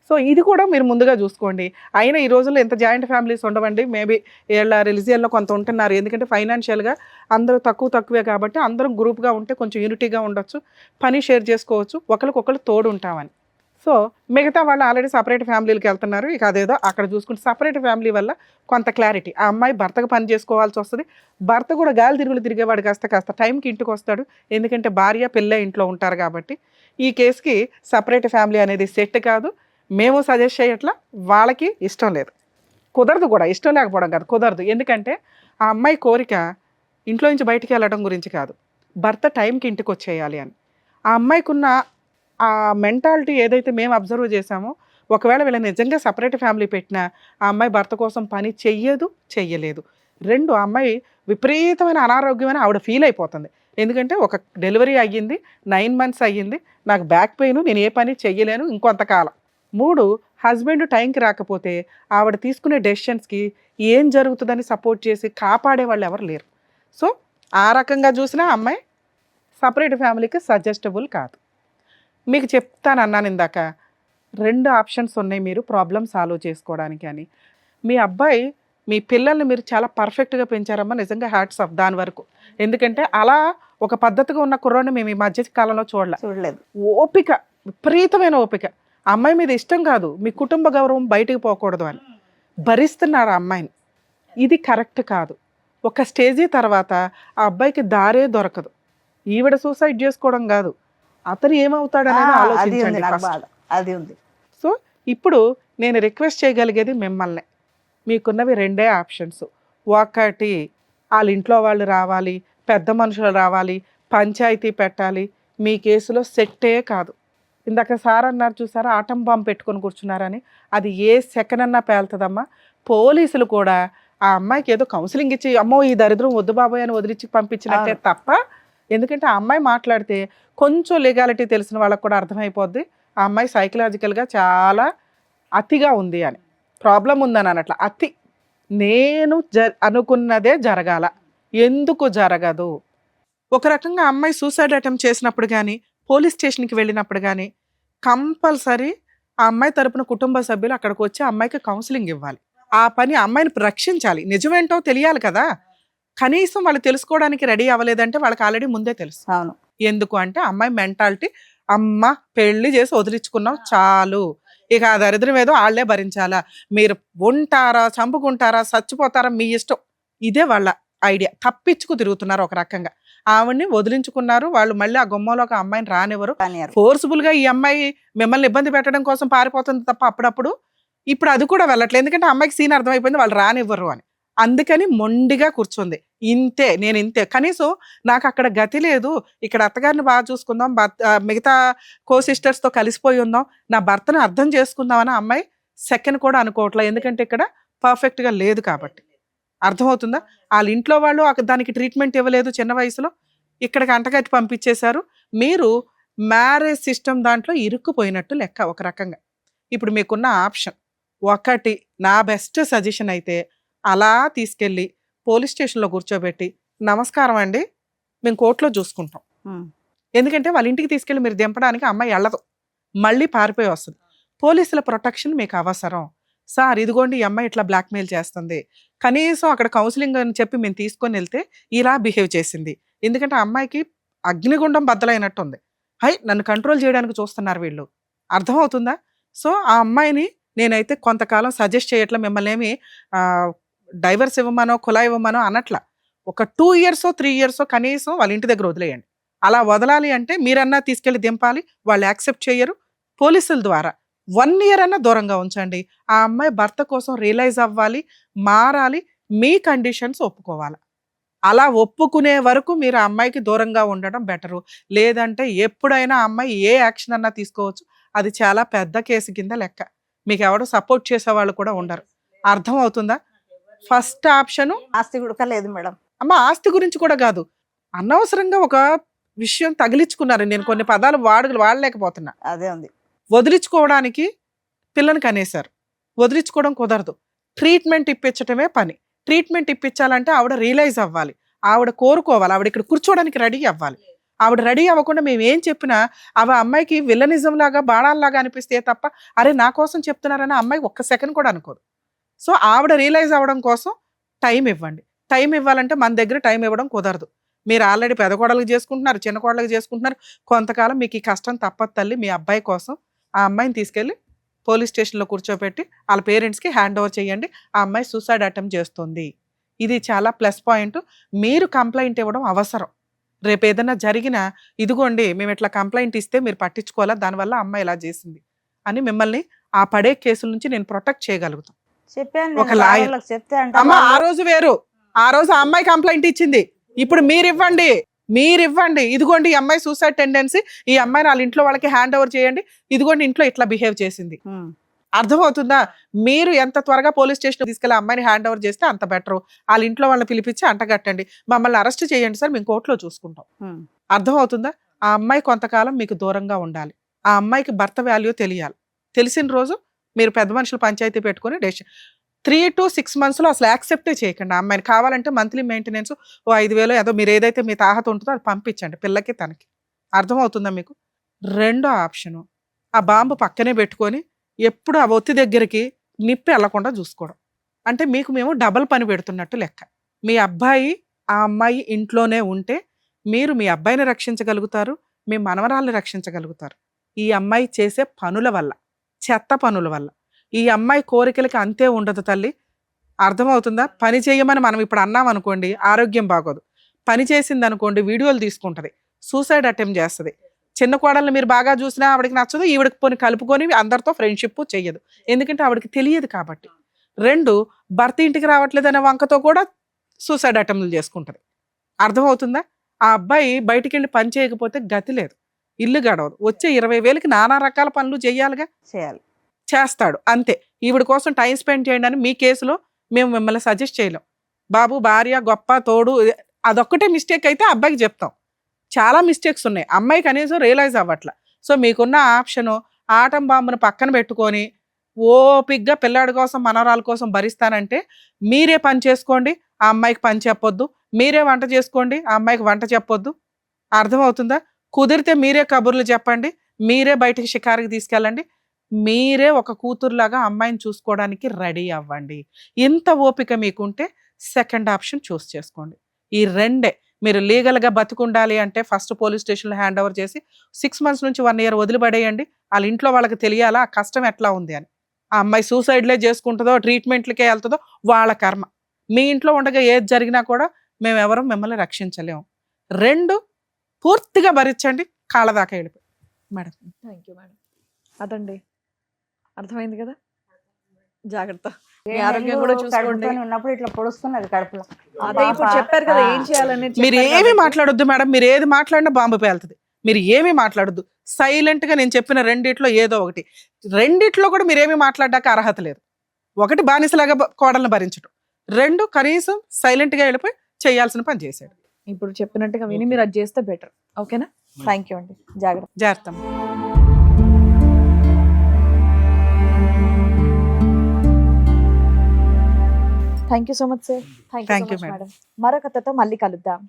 సో ఇది కూడా మీరు ముందుగా చూసుకోండి. అయినా ఈ రోజుల్లో ఎంత జాయింట్ ఫ్యామిలీస్ ఉండవండి, మేబీ వీళ్ళ రిలీజియన్లో కొంత ఉంటున్నారు, ఎందుకంటే ఫైనాన్షియల్గా అందరూ తక్కువే కాబట్టి అందరం గ్రూప్గా ఉంటే కొంచెం యూనిటీగా ఉండొచ్చు, పని షేర్ చేసుకోవచ్చు, ఒకరికొకరు తోడు ఉంటామని. సో మిగతా వాళ్ళు ఆల్రెడీ సపరేట్ ఫ్యామిలీలకు వెళ్తున్నారు, ఇక అదేదో అక్కడ చూసుకుంటే సపరేట్ ఫ్యామిలీ వల్ల కొంత క్లారిటీ. ఆ అమ్మాయి భర్తకు పని చేసుకోవాల్సి వస్తుంది, భర్త కూడా గాలి తిరిగేవాడు కాస్త టైంకి ఇంటికి వస్తాడు, ఎందుకంటే భార్య పిల్ల ఇంట్లో ఉంటారు కాబట్టి. ఈ కేసుకి సపరేట్ ఫ్యామిలీ అనేది సెట్ కాదు, మేము సజెస్ట్ చేయట్లా, వాళ్ళకి ఇష్టం లేదు, కుదరదు కూడా. ఇష్టం లేకపోవడం కాదు, కుదరదు. ఎందుకంటే ఆ అమ్మాయి కోరిక ఇంట్లో నుంచి బయటికి వెళ్ళడం గురించి కాదు, భర్త టైంకి ఇంటికి వచ్చేయాలి అని. ఆ అమ్మాయికి ఉన్న ఆ మెంటాలిటీ ఏదైతే మేము అబ్జర్వ్ చేసామో, ఒకవేళ వీళ్ళ నిజంగా సపరేట్ ఫ్యామిలీ పెట్టినా ఆ అమ్మాయి భర్త కోసం పని చెయ్యలేదు. 2, ఆ అమ్మాయి విపరీతమైన అనారోగ్యమని ఆవిడ ఫీల్ అయిపోతుంది. ఎందుకంటే ఒక డెలివరీ అయ్యింది, 9 months అయ్యింది, నాకు బ్యాక్ పెయిన్, నేను ఏ పని చెయ్యలేను ఇంకొంతకాలం. 3, హస్బెండ్ టైంకి రాకపోతే ఆవిడ తీసుకునే డెసిషన్స్కి ఏం జరుగుతుందని సపోర్ట్ చేసి కాపాడే వాళ్ళు ఎవరు లేరు. సో ఆ రకంగా చూసినా అమ్మాయి సపరేట్ ఫ్యామిలీకి సజెస్టబుల్ కాదు. మీకు చెప్తాను అన్నాను ఇందాక, 2 ఆప్షన్స్ ఉన్నాయి మీరు ప్రాబ్లమ్ సాల్వ్ చేసుకోవడానికి అని. మీ అబ్బాయి మీ పిల్లల్ని మీరు చాలా పర్ఫెక్ట్గా పెంచారమ్మా, నిజంగా హ్యాట్స్ ఆఫ్ దాని వరకు. ఎందుకంటే అలా ఒక పద్ధతిగా ఉన్న కుర్రాడిని మేము ఈ మధ్య కాలంలో చూడలేదు. ఓపిక, విపరీతమైన ఓపిక. అమ్మాయి మీద ఇష్టం కాదు, మీ కుటుంబ గౌరవం బయటికి పోకూడదు అని భరిస్తున్నారు ఆ అమ్మాయిని. ఇది కరెక్ట్ కాదు. ఒక స్టేజీ తర్వాత ఆ అబ్బాయికి దారే దొరకదు. ఈవిడ సూసైడ్ చేసుకోవడం కాదు, అతను ఏమవుతాడనేది ఆలోచించండి ఫస్ట్. అది ఉంది. సో ఇప్పుడు నేను రిక్వెస్ట్ చేయగలిగేది మిమ్మల్ని, మీకున్నవి 2 ఆప్షన్స్. ఒకటి, వాళ్ళ ఇంట్లో వాళ్ళు రావాలి, పెద్ద మనుషులు రావాలి, పంచాయతీ పెట్టాలి, మీ కేసులో సెట్టే కాదు. ఇందాక సార్ అన్నారు చూసారా, ఆటం బాంబు పెట్టుకొని కూర్చున్నారని, అది ఏ సెకండ్ అన్నా పేలుతుందమ్మా. పోలీసులు కూడా ఆ అమ్మాయికి ఏదో కౌన్సిలింగ్ ఇచ్చి అమ్మో ఈ దరిద్రం వద్దు బాబాయ్ అని వదిలించి పంపించినట్టే తప్ప, ఎందుకంటే ఆ అమ్మాయి మాట్లాడితే కొంచెం లీగాలిటీ తెలిసిన వాళ్ళకి కూడా అర్థమైపోద్ది ఆ అమ్మాయి సైకలాజికల్గా చాలా అతిగా ఉంది అని, ప్రాబ్లం ఉందని అన్నట్ల. అతి నేను అనుకున్నదే జరగాల, ఎందుకు జరగదు? ఒక రకంగా అమ్మాయి సూసైడ్ అటెంప్ట్ చేసినప్పుడు కానీ, పోలీస్ స్టేషన్కి వెళ్ళినప్పుడు కానీ కంపల్సరీ ఆ అమ్మాయి తరపున కుటుంబ సభ్యులు అక్కడికి వచ్చి అమ్మాయికి కౌన్సిలింగ్ ఇవ్వాలి. ఆ పని అమ్మాయిని రక్షించాలి. నిజమేంటో తెలియాలి కదా, కనీసం వాళ్ళు తెలుసుకోవడానికి రెడీ అవ్వలేదంటే వాళ్ళకి ఆల్రెడీ ముందే తెలుసు. అవును. ఎందుకు అంటే అమ్మాయి మెంటాలిటీ, అమ్మ పెళ్లి చేసి వదిలించుకున్నాం చాలు, ఇక ఆ దరిద్రం ఏదో వాళ్ళే భరించాలా, మీరు ఉంటారా చంపుకుంటారా చచ్చిపోతారా మీ ఇష్టం, ఇదే వాళ్ళ ఐడియా. తప్పించుకు తిరుగుతున్నారు ఒక రకంగా. ఆవిడ్ని వదిలించుకున్నారు వాళ్ళు, మళ్ళీ ఆ గుమ్మంలోకి ఆ అమ్మాయిని రానివ్వరు. ఫోర్స్ఫుల్ గా ఈ అమ్మాయి మిమ్మల్ని ఇబ్బంది పెట్టడం కోసం పారిపోతుంది తప్ప అప్పుడప్పుడు. ఇప్పుడు అది కూడా వెళ్ళట్లేదు, ఎందుకంటే అమ్మాయికి సీన్ అర్థమైపోయింది వాళ్ళు రానివ్వరు అని. అందుకని మొండిగా కూర్చుంది. ఇంతే, నేను ఇంతే, కనీసం నాకు అక్కడ గతి లేదు, ఇక్కడ అత్తగారిని బాగా చూసుకుందాం, మిగతా కో సిస్టర్స్ తో కలిసిపోయి ఉందాం, నా భర్తను అర్థం చేసుకుందాం అని అమ్మాయి సెకండ్ కూడా అనుకోవట్లేదు. ఎందుకంటే ఇక్కడ పర్ఫెక్ట్ గా లేదు కాబట్టి. అర్థమవుతుందా? వాళ్ళ ఇంట్లో వాళ్ళు దానికి ట్రీట్మెంట్ ఇవ్వలేదు చిన్న వయసులో, ఇక్కడికి అంటగట్టి పంపించేశారు. మీరు మ్యారేజ్ సిస్టమ్ దాంట్లో ఇరుక్కుపోయినట్టు లెక్క ఒక రకంగా. ఇప్పుడు మీకున్న ఆప్షన్ ఒకటి, నా బెస్ట్ సజెషన్ అయితే అలా తీసుకెళ్ళి పోలీస్ స్టేషన్లో కూర్చోబెట్టి, నమస్కారం అండి మేము కోర్టులో చూసుకుంటాం, ఎందుకంటే వాళ్ళ ఇంటికి తీసుకెళ్ళి మీరు దింపడానికి అమ్మాయి వెళ్ళదు, మళ్ళీ పారిపోయి వస్తుంది. పోలీసుల ప్రొటెక్షన్ మీకు అవసరం. సార్ ఇదిగోండి ఈ అమ్మాయి ఇట్లా బ్లాక్మెయిల్ చేస్తుంది, కనీసం అక్కడ కౌన్సిలింగ్ అని చెప్పి మేము తీసుకొని వెళ్తే ఇలా బిహేవ్ చేసింది, ఎందుకంటే ఆ అమ్మాయికి అగ్నిగుండం బద్దలైనట్టు ఉంది, హై నన్ను కంట్రోల్ చేయడానికి చూస్తున్నారు వీళ్ళు, అర్థమవుతుందా? సో ఆ అమ్మాయిని నేనైతే కొంతకాలం సజెస్ట్ చేయట్లా, మిమ్మల్ని ఏమి డైవర్స్ ఇవ్వమనో కులా ఇవ్వమనో అనట్లా. ఒక 2 years 3 years కనీసం వాళ్ళ ఇంటి దగ్గర వదిలేయండి. అలా వదలాలి అంటే మీరన్నా తీసుకెళ్ళి దింపాలి, వాళ్ళు యాక్సెప్ట్ చేయరు. పోలీసుల ద్వారా 1 year అన్నా దూరంగా ఉంచండి. ఆ అమ్మాయి భర్త కోసం రియలైజ్ అవ్వాలి, మారాలి, మీ కండిషన్స్ ఒప్పుకోవాలి. అలా ఒప్పుకునే వరకు మీరు ఆ అమ్మాయికి దూరంగా ఉండడం బెటరు. లేదంటే ఎప్పుడైనా ఆ అమ్మాయి ఏ యాక్షన్ అన్నా తీసుకోవచ్చు, అది చాలా పెద్ద కేసు కింద లెక్క. మీకు ఎవడో సపోర్ట్ చేసే వాళ్ళు కూడా ఉండరు. అర్థం అవుతుందా? ఫస్ట్ ఆప్షను ఆస్తి కూడా లేదు మేడం. అమ్మ ఆస్తి గురించి కూడా కాదు, అనవసరంగా ఒక విషయం తగిలించుకున్నారు. నేను కొన్ని పదాలు వాడలేకపోతున్నా. అదే ఉంది. వదిలించుకోవడానికి పిల్లని కనేశారు, వదిలించుకోవడం కుదరదు, ట్రీట్మెంట్ ఇప్పించటమే పని. ట్రీట్మెంట్ ఇప్పించాలంటే ఆవిడ రియలైజ్ అవ్వాలి, ఆవిడ కోరుకోవాలి, ఆవిడ ఇక్కడ కూర్చోవడానికి రెడీ అవ్వాలి. ఆవిడ రెడీ అవ్వకుండా మేము ఏం చెప్పినా అవి అమ్మాయికి విల్లనిజం లాగా బాణాల్లాగా అనిపిస్తే తప్ప అరే నా కోసం చెప్తున్నారని అమ్మాయి ఒక్క సెకండ్ కూడా అనుకోదు. సో ఆవిడ రియలైజ్ అవ్వడం కోసం టైం ఇవ్వండి. టైం ఇవ్వాలంటే మన దగ్గర టైం ఇవ్వడం కుదరదు. మీరు ఆల్రెడీ పెద్ద కోడలకు చేసుకుంటున్నారు, చిన్న కోడలకు చేసుకుంటున్నారు, కొంతకాలం మీకు ఈ కష్టం తప్పదు తల్లి. మీ అబ్బాయి కోసం ఆ అమ్మాయిని తీసుకెళ్ళి పోలీస్ స్టేషన్లో కూర్చోబెట్టి వాళ్ళ పేరెంట్స్కి హ్యాండ్ ఓవర్ చేయండి. ఆ అమ్మాయి సూసైడ్ అటెంప్ట్ చేస్తుంది, ఇది చాలా ప్లస్ పాయింట్. మీరు కంప్లైంట్ ఇవ్వడం అవసరం. రేపు ఏదైనా జరిగినా ఇదిగోండి మేము ఇట్లా కంప్లైంట్ ఇస్తే మీరు పట్టించుకోవాలా, దానివల్ల అమ్మాయి ఇలా చేసింది అని మిమ్మల్ని ఆ పడే కేసుల నుంచి నేను ప్రొటెక్ట్ చేయగలుగుతాను. చెప్పాను ఒక లాయర్ చెప్తే అమ్మ ఆ రోజు వేరు, ఆ రోజు ఆ అమ్మాయి కంప్లైంట్ ఇచ్చింది, ఇప్పుడు మీరు ఇవ్వండి ఇదిగోండి ఈ అమ్మాయి సూసైడ్ టెండెన్సీ, ఈ అమ్మాయిని వాళ్ళ ఇంట్లో వాళ్ళకి హ్యాండ్ ఓవర్ చేయండి, ఇదిగోండి ఇంట్లో ఇట్లా బిహేవ్ చేసింది. అర్థమవుతుందా? మీరు ఎంత త్వరగా పోలీస్ స్టేషన్ తీసుకెళ్ళి అమ్మాయిని హ్యాండ్ ఓవర్ చేస్తే అంత బెటర్. వాళ్ళ ఇంట్లో వాళ్ళని పిలిపించి అంటగట్టండి, మమ్మల్ని అరెస్ట్ చేయండి సార్, మేము కోర్టులో చూసుకుంటాం. అర్థమవుతుందా? ఆ అమ్మాయి కొంతకాలం మీకు దూరంగా ఉండాలి. ఆ అమ్మాయికి భర్త వాల్యూ తెలియాలి. తెలిసిన రోజు మీరు పెద్ద మనుషులు పంచాయతీ పెట్టుకుని డెసిషన్ 3 to 6 months అసలు యాక్సెప్టే చేయకండి. ఆ అమ్మాయిని కావాలంటే మంత్లీ మెయింటెనెన్స్ 5,000 ఏదో మీరు ఏదైతే మీ తాహత ఉంటుందో అది పంపించండి పిల్లకి తనకి. అర్థమవుతుందా మీకు? రెండో ఆప్షను ఆ బాంబు పక్కనే పెట్టుకొని ఎప్పుడు ఆ ఒత్తి దగ్గరికి నిప్పి వెళ్లకుండా చూసుకోవడం. అంటే మీకు మేము డబల్ పని పెడుతున్నట్టు లెక్క. మీ అబ్బాయి ఆ అమ్మాయి ఇంట్లోనే ఉంటే మీరు మీ అబ్బాయిని రక్షించగలుగుతారు, మీ మనవరాల్ని రక్షించగలుగుతారు. ఈ అమ్మాయి చేసే పనుల వల్ల, చెత్త పనుల వల్ల. ఈ అమ్మాయి కోరికలకి అంతే ఉండదు తల్లి. అర్థమవుతుందా? పని చేయమని మనం ఇప్పుడు అన్నాం అనుకోండి, ఆరోగ్యం బాగోదు. పని చేసింది అనుకోండి, వీడియోలు తీసుకుంటది, సూసైడ్ అటెంప్ట్ చేస్తుంది. చిన్న కోడల్ని మీరు బాగా చూసినా ఆవిడకి నచ్చదు, ఈవిడకి పోని కలుపుకొని అందరితో ఫ్రెండ్షిప్ చెయ్యదు, ఎందుకంటే ఆవిడకి తెలియదు కాబట్టి. 2 భర్త ఇంటికి రావట్లేదనే వంకతో కూడా సూసైడ్ అటెంప్ట్లు చేసుకుంటది. అర్థమవుతుందా? ఆ అబ్బాయి బయటికి వెళ్ళి పని చేయకపోతే గతి లేదు. ఇల్లు గడవదు. వచ్చే 20,000కి నానా రకాల పనులు చేయాలిగా, చేయాలి. చేస్తాడు అంతే. ఈవిడ కోసం టైం స్పెండ్ చేయండి అని మీ కేసులో మేము మిమ్మల్ని సజెస్ట్ చేయలేం. బాబు భార్య గొప్ప తోడు అదొక్కటే మిస్టేక్ అయితే అబ్బాయికి చెప్తాం. చాలా మిస్టేక్స్ ఉన్నాయి, అమ్మాయి కనీసం రియలైజ్ అవ్వట్ల. సో మీకున్న ఆప్షను ఆటం బాంబును పక్కన పెట్టుకొని ఓపిగ్గా పిల్లాడి కోసం మనవరాల కోసం భరిస్తానంటే మీరే పని చేసుకోండి, ఆ అమ్మాయికి పని చెప్పొద్దు. మీరే వంట చేసుకోండి, ఆ అమ్మాయికి వంట చెప్పొద్దు. అర్థమవుతుందా? కుదిరితే మీరే కబుర్లు చెప్పండి, మీరే బయటికి షికారుకి తీసుకెళ్ళండి, మీరే ఒక కూతురులాగా అమ్మాయిని చూసుకోవడానికి రెడీ అవ్వండి. ఇంత ఓపిక మీకుంటే సెకండ్ ఆప్షన్ చూస్ చేసుకోండి. ఈ రెండే. మీరు లీగల్గా బతికుండాలి అంటే ఫస్ట్ పోలీస్ స్టేషన్లో హ్యాండ్ ఓవర్ చేసి 6 months నుంచి 1 year వదిలిపడేయండి. వాళ్ళ ఇంట్లో వాళ్ళకి తెలియాలా ఆ కష్టం ఎట్లా ఉంది అని. ఆ అమ్మాయి సూసైడ్లే చేసుకుంటుందో ట్రీట్మెంట్లకే వెళ్తుందో వాళ్ళ కర్మ. మీ ఇంట్లో ఉండగా ఏది జరిగినా కూడా మేము ఎవరు మిమ్మల్ని రక్షించలేము. 2 పూర్తిగా భరించండి, కాళ్ళ దాకా వెళ్ళిపోయి. Madam thank you madam. అదండి, అర్థమైంది కదా, జాగ్రత్త. మీ 7 ఆరోగ్యం నెలలు కూడా చూసుకోండి. కడుపుతోని ఉన్నప్పుడు ఇట్లా పొడుస్తున్నది కడుపులో. అదే ఇప్పుడు చెప్పారు కదా ఏం చేయాలనేది మీరు చెప్పారు ఏమి కాబట్టి. మాట్లాడొద్దు మేడం, మీరు ఏది మాట్లాడినా బాంబు పేలుతుంది. మీరు ఏమీ మాట్లాడొద్దు, సైలెంట్ గా నేను చెప్పిన రెండిట్లో ఏదో ఒకటి. రెండిట్లో కూడా మీరేమీ మాట్లాడడానికి అర్హత లేదు. 1 బానిసలాగా కోడలను భరించడం, 2 కనీసం సైలెంట్ గా వెళ్ళిపోయి చేయాల్సిన పని చేశాడు. ఇప్పుడు చెప్పినట్టుగా విని మీరు అది చేస్తే బెటర్. ఓకేనా? థ్యాంక్ యూ అండి, జాగ్రత్త. జాగ్రత్త. Thank you so much sir. Thank you Thank so you, much madam. Madam. మరొక కథతో మళ్ళీ కలుద్దాం.